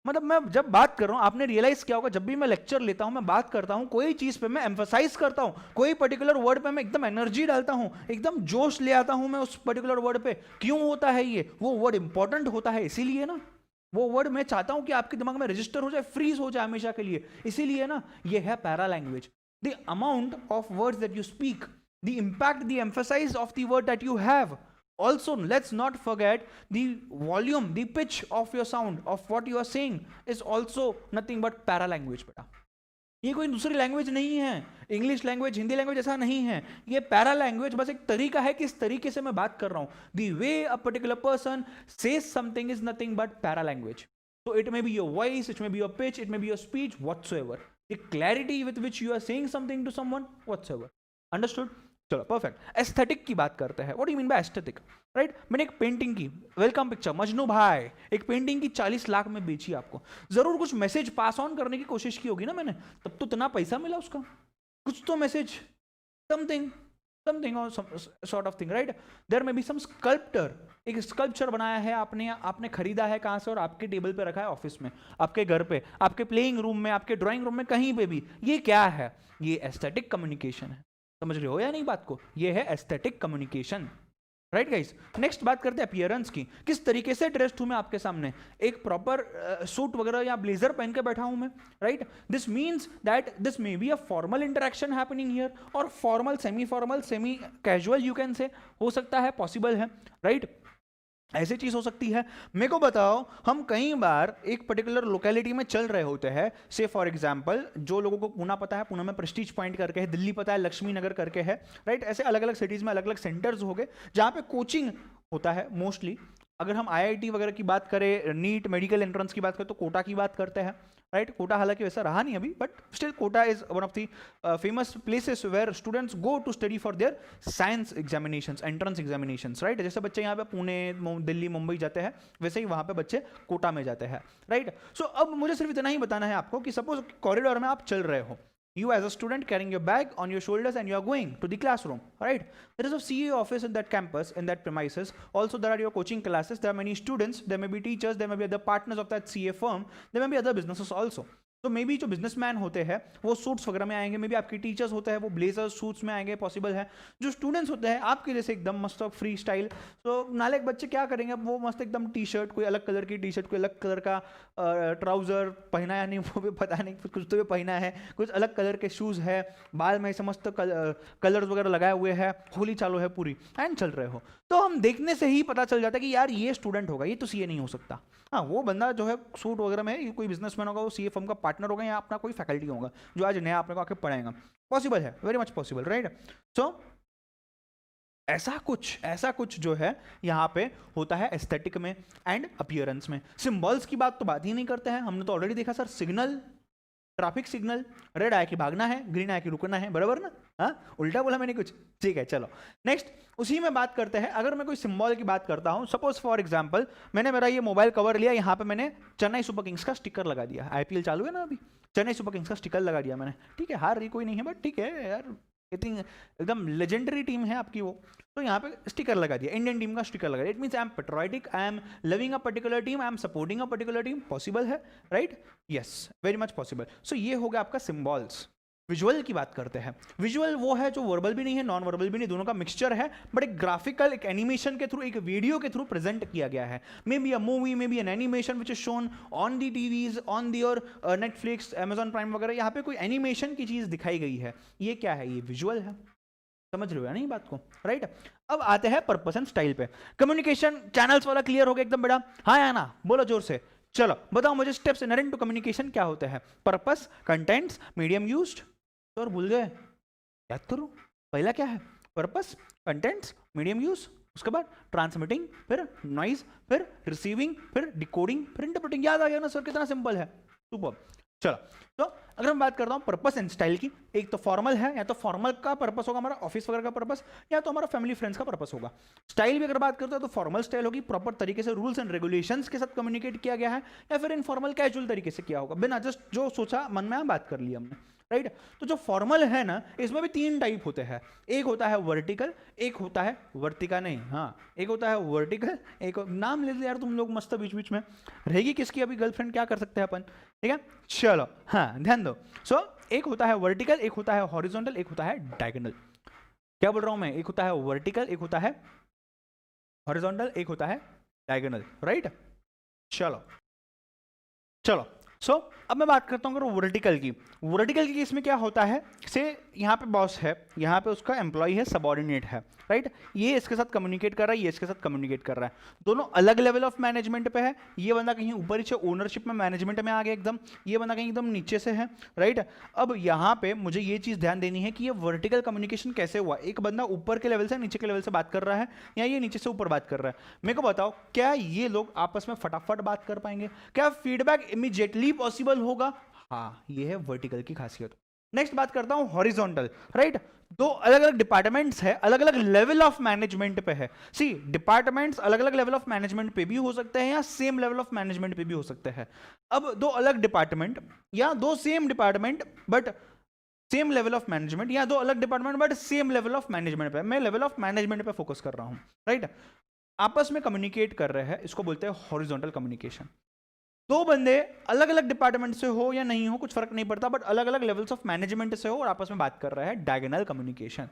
मतलब मैं जब बात कर रहा हूं, आपने रियलाइज किया होगा, जब भी मैं लेक्चर लेता हूं, मैं बात करता हूं, कोई चीज पे मैं एम्फसाइज करता हूं, कोई पर्टिकुलर वर्ड पे मैं एकदम एनर्जी डालता हूं, एकदम जोश ले आता हूं मैं उस पर्टिकुलर वर्ड पे। क्यों होता है ये? वो वर्ड इंपॉर्टेंट होता है इसीलिए ना। वो वर्ड मैं चाहता हूं कि आपके दिमाग में रजिस्टर हो जाए, फ्रीज हो जाए हमेशा के लिए। इसीलिए ना ये है paralanguage. The amount of words that you speak, the impact, the emphasise of the word that you have, also let's not forget the volume, the pitch of your sound, of what you are saying is also nothing but para language बेटा। ये कोई दूसरी लैंग्वेज नहीं है, इंग्लिश लैंग्वेज, हिंदी लैंग्वेज ऐसा नहीं है, ये पैरा लैंग्वेज बस एक तरीका है किस तरीके से मैं बात कर रहा हूं। The way a particular person says something is nothing but para language. So it may be your voice, it may be your pitch, it may be your speech, whatsoever. The clarity with which you are saying something to someone, whatsoever. Understood? चलो परफेक्ट। एस्थेटिक की बात करते हैं। What do you mean by aesthetic, right? मैंने एक पेंटिंग की, वेलकम पिक्चर, मजनू भाई, एक पेंटिंग की 40 लाख में बेची आपको। जरूर कुछ मैसेज पास ऑन करने की कोशिश की होगी ना मैंने, तब तो इतना पैसा मिला उसका, कुछ तो मैसेज, समथिंग और sort of thing, right? There may B some sculptor, एक स्कल्पचर बनाया है आपने खरीदा है कहां से और आपके टेबल पे रखा है ऑफिस में, आपके घर पे, आपके प्लेइंग रूम में, आपके ड्राइंग रूम में, कहीं पे भी। ये क्या है? ये एस्थेटिक कम्युनिकेशन है। समझ रहे हो या नहीं बात को? ये है aesthetic communication, right guys? Next बात करते हैं अपीयरेंस की। किस तरीके से ड्रेस्ड हूं मैं आपके सामने, एक प्रॉपर सूट वगैरह या ब्लेजर पहन के बैठा हूं मैं, right? This means that this may be a formal interaction happening here, और formal, semi casual you can say, हो सकता है, पॉसिबल है, राइट? ऐसी चीज हो सकती है। मेरे को बताओ, हम कई बार एक पर्टिकुलर लोकेलिटी में चल रहे होते हैं, से फॉर एग्जांपल, जो लोगों को पुणे पता है, पुणे में प्रेस्टीज पॉइंट करके है, दिल्ली पता है लक्ष्मी नगर करके है, राइट? ऐसे अलग अलग सिटीज में अलग अलग सेंटर्स हो गए जहाँ पे कोचिंग होता है मोस्टली। अगर हम आईआईटी वगैरह की बात करें, नीट मेडिकल एंट्रेंस की बात करें, तो कोटा की बात करते हैं, राइट? कोटा हालांकि वैसा रहा नहीं अभी, but still Kota is one of the famous places where students go to study for their science examinations, entrance examinations, right? जैसे बच्चे यहाँ पे पुणे, दिल्ली, मुंबई जाते हैं, वैसे ही वहाँ पे बच्चे कोटा में जाते हैं, राइट? सो अब मुझे सिर्फ इतना ही बताना है आपको कि सपोज कॉरिडोर में आप चल रहे हो, you as a student carrying your bag on your shoulders and you are going to the classroom, right? There is a CA office in that campus, in that premises. Also there are your coaching classes, there are many students, there may be teachers, there may be other partners of that CA firm, there may be other businesses also. तो मे बी जो बिजनेसमैन होते हैं वो सूट्स वगैरह में आएंगे, मे बी आपके टीचर्स होते हैं वो ब्लेजर्स सूट्स में आएंगे, पॉसिबल है। जो स्टूडेंट्स होते हैं आपके जैसे एकदम मस्त फ्री स्टाइल, तो नालायक बच्चे क्या करेंगे, अब वो मस्त एकदम टी शर्ट, कोई अलग कलर की टी शर्ट, कोई अलग कलर का ट्राउजर पहना है, नहीं वो भी पता नहीं, कुछ तो भी पहना है, कुछ अलग कलर के शूज़ है, बाल में समस्त कलर्स वगैरह लगाए हुए हैं, होली चालू है पूरी, एंड चल रहे हो। तो हम देखने से ही पता चल जाता है कि यार ये स्टूडेंट होगा, ये तो सीए नहीं हो सकता। हाँ, वो बंदा जो है सूट वगैरह में, ये कोई बिजनेसमैन होगा, वो सीए फर्म का पार्टनर होगा, या अपना कोई फैकल्टी होगा जो आज नया आपने को आके पढ़ाएगा। पॉसिबल है, वेरी मच पॉसिबल, राइट? सो ऐसा कुछ जो है यहाँ पे होता है एस्थेटिक में एंड अपीयरेंस में। सिंबल्स की बात तो बात ही नहीं करते हैं, हमने तो ऑलरेडी देखा sir, signal, traffic signal, red आया कि भागना है, ग्रीन आया कि रुकना है, बराबर ना? हाँ, उल्टा बोला मैंने कुछ? ठीक है, चलो नेक्स्ट उसी में बात करते हैं। अगर मैं कोई सिंबल की बात करता हूं, सपोज फॉर एग्जांपल मैंने मेरा ये मोबाइल कवर लिया, यहाँ पे मैंने चेन्नई सुपर किंग्स का स्टिकर लगा दिया, आईपीएल चालू है ना अभी, चेन्नई सुपर किंग्स का स्टिकर लगा दिया मैंने, ठीक है, हार रही कोई नहीं है, बट ठीक है यार, इतनी एकदम लेजेंडरी टीम है आपकी वो, तो यहाँ पे स्टिकर लगा दिया, इंडियन टीम का स्टिकर लगा दिया। It means I am patriotic, I am loving a particular team, I am supporting a particular team. Possible है, right? Yes, very much possible. So ये हो गया आपका सिंबल्स। विजुअल की बात करते हैं। विजुअल वो है जो वर्बल भी नहीं है, नॉन वर्बल भी नहीं, दोनों का मिक्सचर है, बट एक ग्राफिकल, एक एनिमेशन के थ्रू, एक वीडियो के थ्रू प्रेजेंट किया गया है। मे be a movie, may be N animation which is shown on the TVs, on the your Netflix, Amazon prime वगैरह, यहाँ पे कोई एनिमेशन की चीज दिखाई गई है, ये क्या है? ये विजुअल है। समझ रहे हो या नहीं बात को, राइट? अब आते हैं पर्पस एंड स्टाइल पे। कम्युनिकेशन चैनल्स वाला क्लियर हो गया एकदम बेटा? हाँ या ना? बोलो जोर से। चलो बताओ मुझे, स्टेप्स इनहेरेंट टू कम्युनिकेशन क्या होते हैं? पर्पस, कंटेंट्स, मीडियम यूज्ड, और भूल गए? याद करो, पहला क्या है? पर्पस, कंटेंट्स, मीडियम यूज, उसके बाद ट्रांसमिटिंग, फिर नॉइज, फिर रिसीविंग, फिर डिकोडिंग, फिर इंटरप्रेटिंग। याद आ गया ना सर? कितना सिंपल है, सुपर। चलो, तो अगर मैं बात करता हूँ पर्पस एंड स्टाइल की, एक तो फॉर्मल है, या तो फॉर्मल का पर्पस होगा हमारा ऑफिस वगैरह का पर्पस, या तो हमारा फैमिली फ्रेंड्स का पर्पस होगा। स्टाइल भी अगर बात करते हैं तो फॉर्मल स्टाइल होगी, प्रॉपर तरीके से रूल्स एंड रेगुलेशंस के साथ कम्युनिकेट किया गया है, या फिर इनफॉर्मल कैजुअल तरीके से किया होगा, बिना जस्ट जो सोचा मन में बात कर लिया हमने, राइट? तो जो फॉर्मल है ना, इसमें भी 3 टाइप होते हैं। एक होता है वर्टिकल, एक होता है वर्टिका नहीं, हाँ, एक होता है वर्टिकल, एक नाम ले लिया यार तुम लोग मस्त बीच बीच में, रहेगी किसकी अभी गर्लफ्रेंड, क्या कर सकते हैं अपन, ठीक है? चलो हाँ, ध्यान दो। सो एक होता है वर्टिकल, एक होता है हॉरिजॉन्टल, एक होता है डायगोनल। क्या बोल रहा हूं मैं? एक होता है वर्टिकल, एक होता है हॉरिजॉन्टल, एक होता है डायगोनल, राइट? चलो चलो अब मैं बात करता हूँ वर्टिकल की। वर्टिकल के केस में क्या होता है, से यहाँ पे बॉस है, यहाँ पे उसका एम्प्लॉय है, सबॉर्डिनेट है, राइट। ये इसके साथ कम्युनिकेट कर रहा है, ये इसके साथ कम्युनिकेट कर रहा है, दोनों अलग लेवल ऑफ मैनेजमेंट पे है। ये बंदा कहीं ऊपर नीचे ओनरशिप में, मैनेजमेंट में आ गया एकदम, ये बंदा कहीं एकदम नीचे से है, राइट। अब यहाँ पे मुझे ये चीज़ ध्यान देनी है कि ये वर्टिकल कम्युनिकेशन कैसे हुआ। एक बंदा ऊपर के लेवल से नीचे के लेवल से बात कर रहा है, या ये नीचे से ऊपर बात कर रहा है। मेरे को बताओ, क्या ये लोग आपस में फटाफट बात कर पाएंगे? क्या फीडबैक इमीडिएटली पॉसिबल होगा? हाँ, ये है वर्टिकल की खासियत। नेक्स्ट बात करता हूं हॉरिजॉन्टल, राइट। दो अलग अलग डिपार्टमेंट्स है, अलग अलग लेवल ऑफ मैनेजमेंट पे है। सी, डिपार्टमेंट्स अलग अलग लेवल ऑफ मैनेजमेंट पे भी हो सकते हैं, या सेम लेवल ऑफ मैनेजमेंट पे भी हो सकते हैं। अब दो अलग डिपार्टमेंट, या दो same department but same level of management, या दो अलग department but same level of management पे, मैं लेवल ऑफ मैनेजमेंट पे फोकस कर रहा हूं, राइट। आपस में कम्युनिकेट कर रहे हैं, इसको बोलते हैं हॉरिजॉन्टल कम्युनिकेशन। दो बंदे अलग अलग डिपार्टमेंट से हो या नहीं हो, कुछ फर्क नहीं पड़ता, बट अलग अलग लेवल्स ऑफ मैनेजमेंट से हो और आपस में बात कर रहा है, डायगोनल कम्युनिकेशन।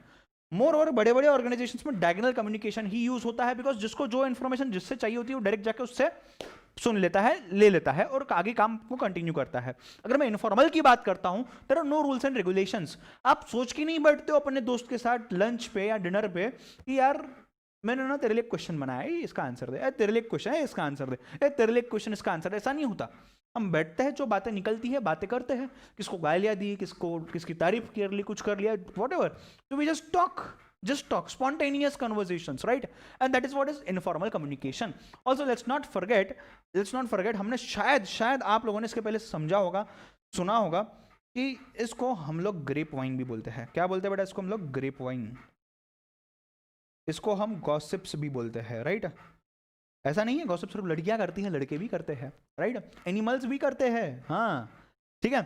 मोर और बड़े बड़े ऑर्गेनाइजेशंस में डायगोनल कम्युनिकेशन ही यूज होता है, बिकॉज जिसको जो इन्फॉर्मेशन जिससे चाहिए होती है वो डायरेक्ट जाके उससे सुन लेता है, ले लेता है और आगे काम को कंटिन्यू करता है। अगर मैं इनफॉर्मल की बात करता हूं, there are no rules and regulations. आप सोच के नहीं बैठते हो अपने दोस्त के साथ लंच पे या डिनर पे कि यार मैंने ना तेरे लिए क्वेश्चन बनाया है, इसका आंसर दे, तेरे लिए क्वेश्चन है, इसका आंसर दे, तेरे लिए क्वेश्चन, इसका आंसर दे। ऐसा नहीं होता। हम बैठते हैं, जो बातें निकलती है बातें करते हैं, किसको गालियां दी, किसको किसकी तारीफ कर ली, कुछ कर लिया, वॉट एवर, तो we just talk spontaneous conversations, right? And that is what is informal communication. Also let's not forget, हमने शायद आप लोगों ने इसके पहले समझा होगा, सुना होगा कि इसको हम लोग ग्रेप वाइन भी बोलते हैं। क्या बोलते हैं बेटा? इसको हम लोग ग्रेप वाइन, इसको हम गॉसिप्स भी बोलते हैं, राइट। ऐसा नहीं है गॉसिप सिर्फ लड़कियां करती हैं, लड़के भी करते हैं, राइट। एनिमल्स भी करते हैं, हाँ, ठीक है।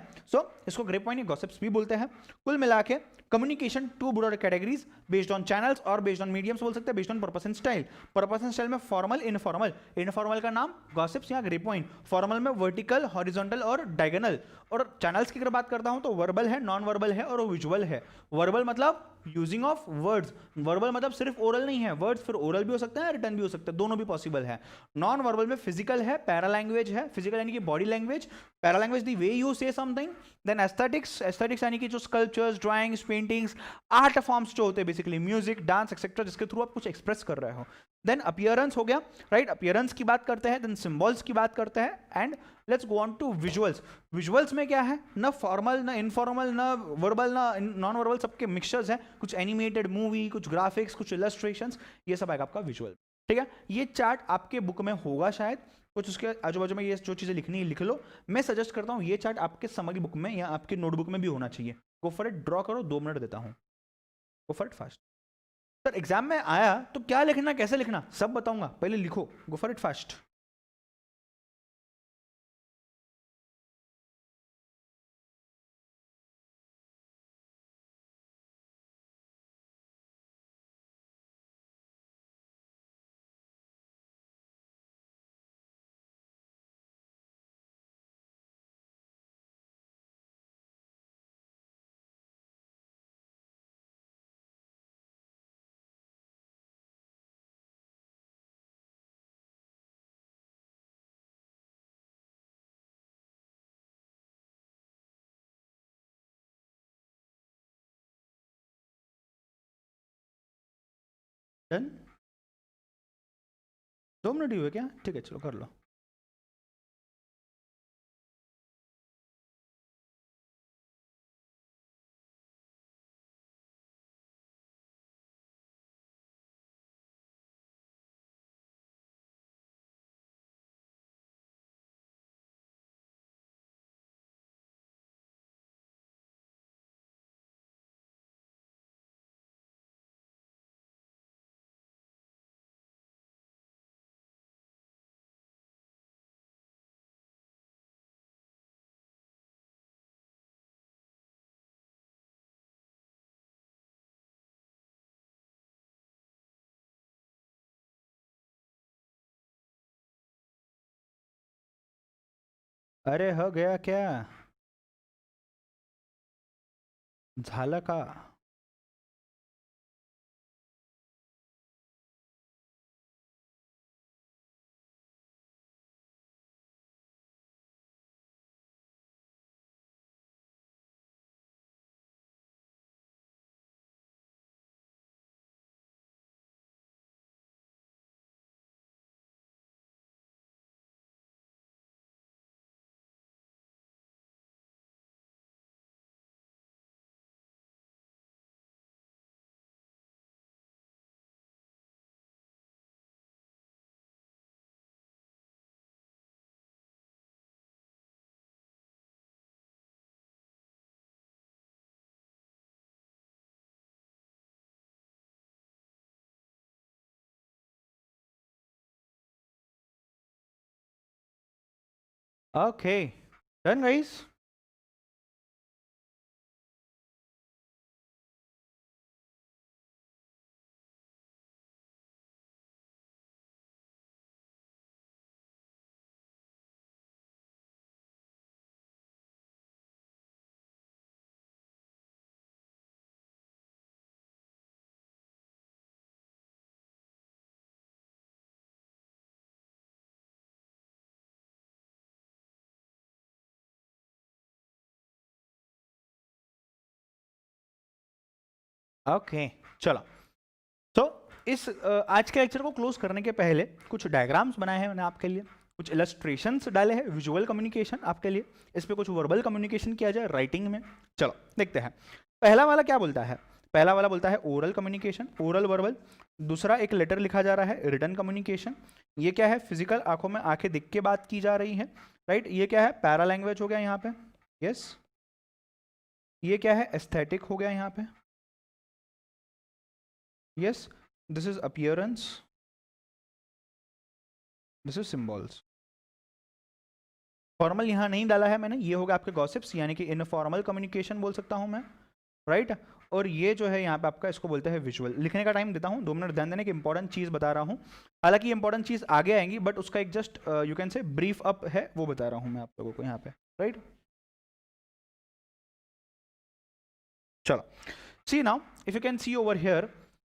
इसको ग्रेप वाइन या गॉसिप्स भी बोलते हैं। कुल मिला के communication two broad categories based on channels और बेस्ड ऑन मीडियम्स बोल सकते हैं, based on purpose and style. Purpose and style में फॉर्मल, इनफॉर्मल। इनफॉर्मल का नाम गॉसिप्स या ग्रेप वाइन, फॉर्मल में वर्टिकल, हॉरिजॉन्टल और डायगोनल। और चैनल्स की अगर बात करता हूं तो वर्बल है, नॉन वर्बल है और विजुअल है। वर्बल मतलब यूजिंग ऑफ वर्ड्स, वर्बल मतलब सिर्फ ओरल नहीं है, वर्ड्स फिर ओरल भी हो सकता है, रिटर्न भी हो सकता है, दोनों भी पॉसिबल है। नॉन वर्बल में फिजिकल है, पैरा लैंग्वेज है, फिजिकल यानी कि body language, paralanguage the way you say something. Then aesthetics, aesthetics यानी कि जो sculptures, drawings, paintings, art forms जो होते हैं बेसिकली, म्यूजिक, डांस एक्सेट्रा, जिसके थ्रू आप कुछ एक्सप्रेस कर रहे हो। देन अपीयरेंस हो गया, राइट, अपीयरेंस की बात करते हैं। देन सिंबल्स की बात करते हैं। And let's go on to visuals. Visuals में क्या है? ना फॉर्मल, ना इनफॉर्मल, ना वर्बल, ना नॉन वर्बल, सबके मिक्सचर्स हैं। कुछ एनिमेटेड मूवी, कुछ ग्राफिक्स, कुछ इलस्ट्रेशंस, ये सब आएगा आपका विजुअल, ठीक है। ये चार्ट आपके बुक में होगा शायद, कुछ उसके आजू बाजू में ये जो चीज़ें लिखनी है लिख लो। मैं सजेस्ट करता हूँ ये चार्ट आपके समरी बुक में या आपके नोटबुक में भी होना चाहिए। गो फॉर इट, ड्रॉ करो, 2 मिनट देता हूँ, गो for it fast. Sir exam में आया तो क्या लिखना, कैसे लिखना, सब बताऊंगा, पहले लिखो, go for it fast. Done, 2 minute ही हुए क्या? ठीक है, चलो कर लो। अरे हो गया क्या? झाला का? Okay, done guys. ओके, चलो। तो इस आज के लेक्चर को क्लोज करने के पहले कुछ डायग्राम्स बनाए हैं मैंने आपके लिए, कुछ इलस्ट्रेशंस डाले हैं, विजुअल कम्युनिकेशन आपके लिए, इस पे कुछ वर्बल कम्युनिकेशन किया जाए राइटिंग में। चलो देखते हैं। पहला वाला क्या बोलता है? पहला वाला बोलता है ओरल कम्युनिकेशन, ओरल वर्बल। दूसरा एक लेटर लिखा जा रहा है, रिटन कम्युनिकेशन। ये क्या है? फिजिकल, आंखों में आंखें दिख के बात की जा रही है, राइट। ये क्या है? पैरा लैंग्वेज हो गया यहाँ पे, यस। ये क्या है? एस्थेटिक हो गया यहाँ पे, yes. This is appearance, this is symbols. Formal यहाँ नहीं डाला है मैंने, ये होगा आपके गॉसिप्स, यानी कि इनफॉर्मल कम्युनिकेशन बोल सकता हूँ मैं, राइट। और ये जो है यहाँ पे आपका, इसको बोलते हैं विजुअल। लिखने का टाइम देता हूँ, 2 मिनट ध्यान देने की, इंपॉर्टेंट चीज़ बता रहा हूँ। हालांकि इंपॉर्टेंट चीज़ आगे आएंगी, बट उसका एक जस्ट यू कैन से ब्रीफ अप है, वो बता रहा हूँ मैं आप लोगों को यहाँ पे, राइट। चलो, see now if you can see over here,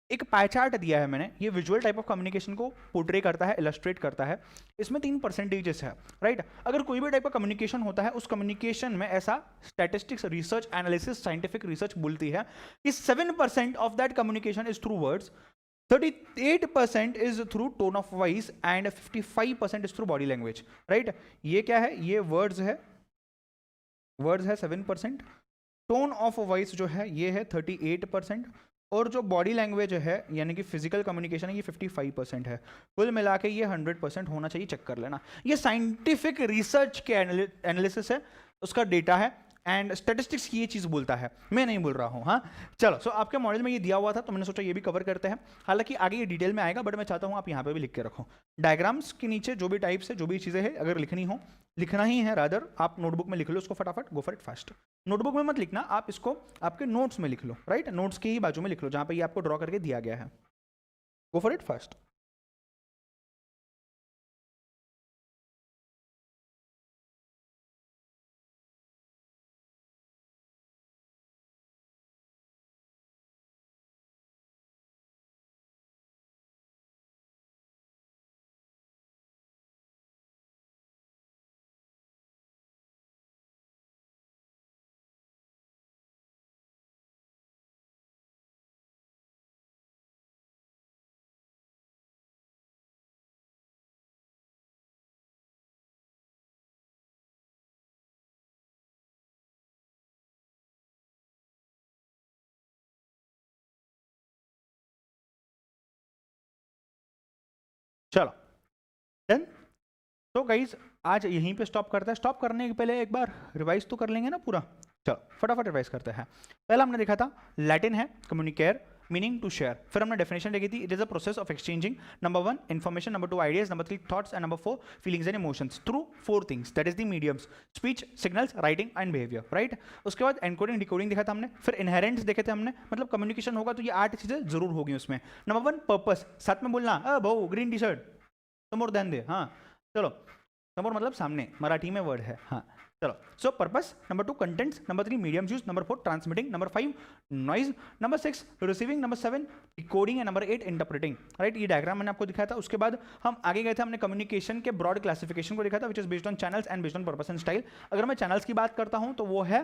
एक पाई चार्ट दिया है मैंने। ये विजुअल टाइप ऑफ कम्युनिकेशन को पोर्ट्रे करता है, इलस्ट्रेट करता है। इसमें 3 परसेंटेजेस है, राइट। अगर कोई भी टाइप का कम्युनिकेशन होता है, उस कम्युनिकेशन में ऐसा statistics, research, analysis, scientific research बोलती है कि 7% of that communication is through words, 38% is through tone of voice and 55% is through body language, right. ये क्या है? ये वर्ड्स है, वर्ड्स है 7%, टोन ऑफ वॉइस जो है ये है 38%, और जो बॉडी लैंग्वेज है यानी कि फिजिकल कम्युनिकेशन है ये 55% है। कुल मिला के ये 100% होना चाहिए, चेक कर लेना। ये साइंटिफिक रिसर्च के एनालिसिस है, उसका डेटा है, एंड स्टैटिस्टिक्स की ये चीज़ बोलता है, मैं नहीं बोल रहा हूँ। हाँ चलो, सो आपके मॉडल में ये दिया हुआ था, तो मैंने सोचा ये भी कवर करते हैं। हालांकि आगे ये डिटेल में आएगा, बट मैं चाहता हूँ आप यहाँ पे भी लिख के रखो। डायग्राम्स के नीचे जो भी टाइप्स है, जो भी चीज़ें हैं, अगर लिखनी हो, लिखना ही है रादर, आप नोटबुक में लिख लो उसको फटाफट, गो फॉर इट फास्ट। नोटबुक में मत लिखना, आप इसको आपके नोट्स में लिख लो, राइट। नोट्स की ही बाजू में लिख लो, जहाँ पे ये आपको ड्रॉ करके दिया गया है। गो फॉर इट फास्ट। चलो डन। तो गाइज आज यहीं पे स्टॉप करते हैं। स्टॉप करने के पहले एक बार रिवाइज तो कर लेंगे ना पूरा। चलो फटाफट रिवाइज करते हैं। पहला हमने देखा था लैटिन है कम्युनिकेयर, मीनिंग टू शेयर। फिर हमने डेफिनेशन देखी थी, it is a process of exchanging number 1 information, number 2 ideas, number 3 thoughts and number 4 feelings and emotions through 4 things, that is the mediums, speech, signals, writing and behaviour, right. उसके बाद एनकोडिंग डिकोडिंग देखा था हमने। फिर इनहेरेंट्स देखे थे हमने, मतलब कम्युनिकेशन होगा तो ये 8 चीजें जरूर होगी उसमें। नंबर 1 पर्पस, साथ में बोलना भाऊ ग्रीन टी शर्ट, समोर ध्यान दे। हाँ चलो, समोर मतलब सामने, मराठी में वर्ड है। हाँ चलो, सो purpose, number 2 contents, number 3 medium use, number 4 transmitting, number 5 noise, number 6 receiving, number 7 coding and number 8 interpreting, right. ये डायग्राम मैंने आपको दिखाया था। उसके बाद हम आगे गए थे, हमने कम्युनिकेशन के ब्रॉड क्लासिफिकेशन को देखा था, which is based on channels and based on purpose and style. अगर मैं चैनल्स की बात करता हूँ तो वो है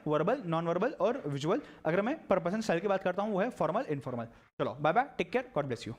वर्बल, नॉन वर्बल और विजुअल। अगर मैं पर्पस एंड स्टाइल की बात करता हूँ वो है फॉर्मल, इनफॉर्मल। चलो bye bye, take care, God bless you.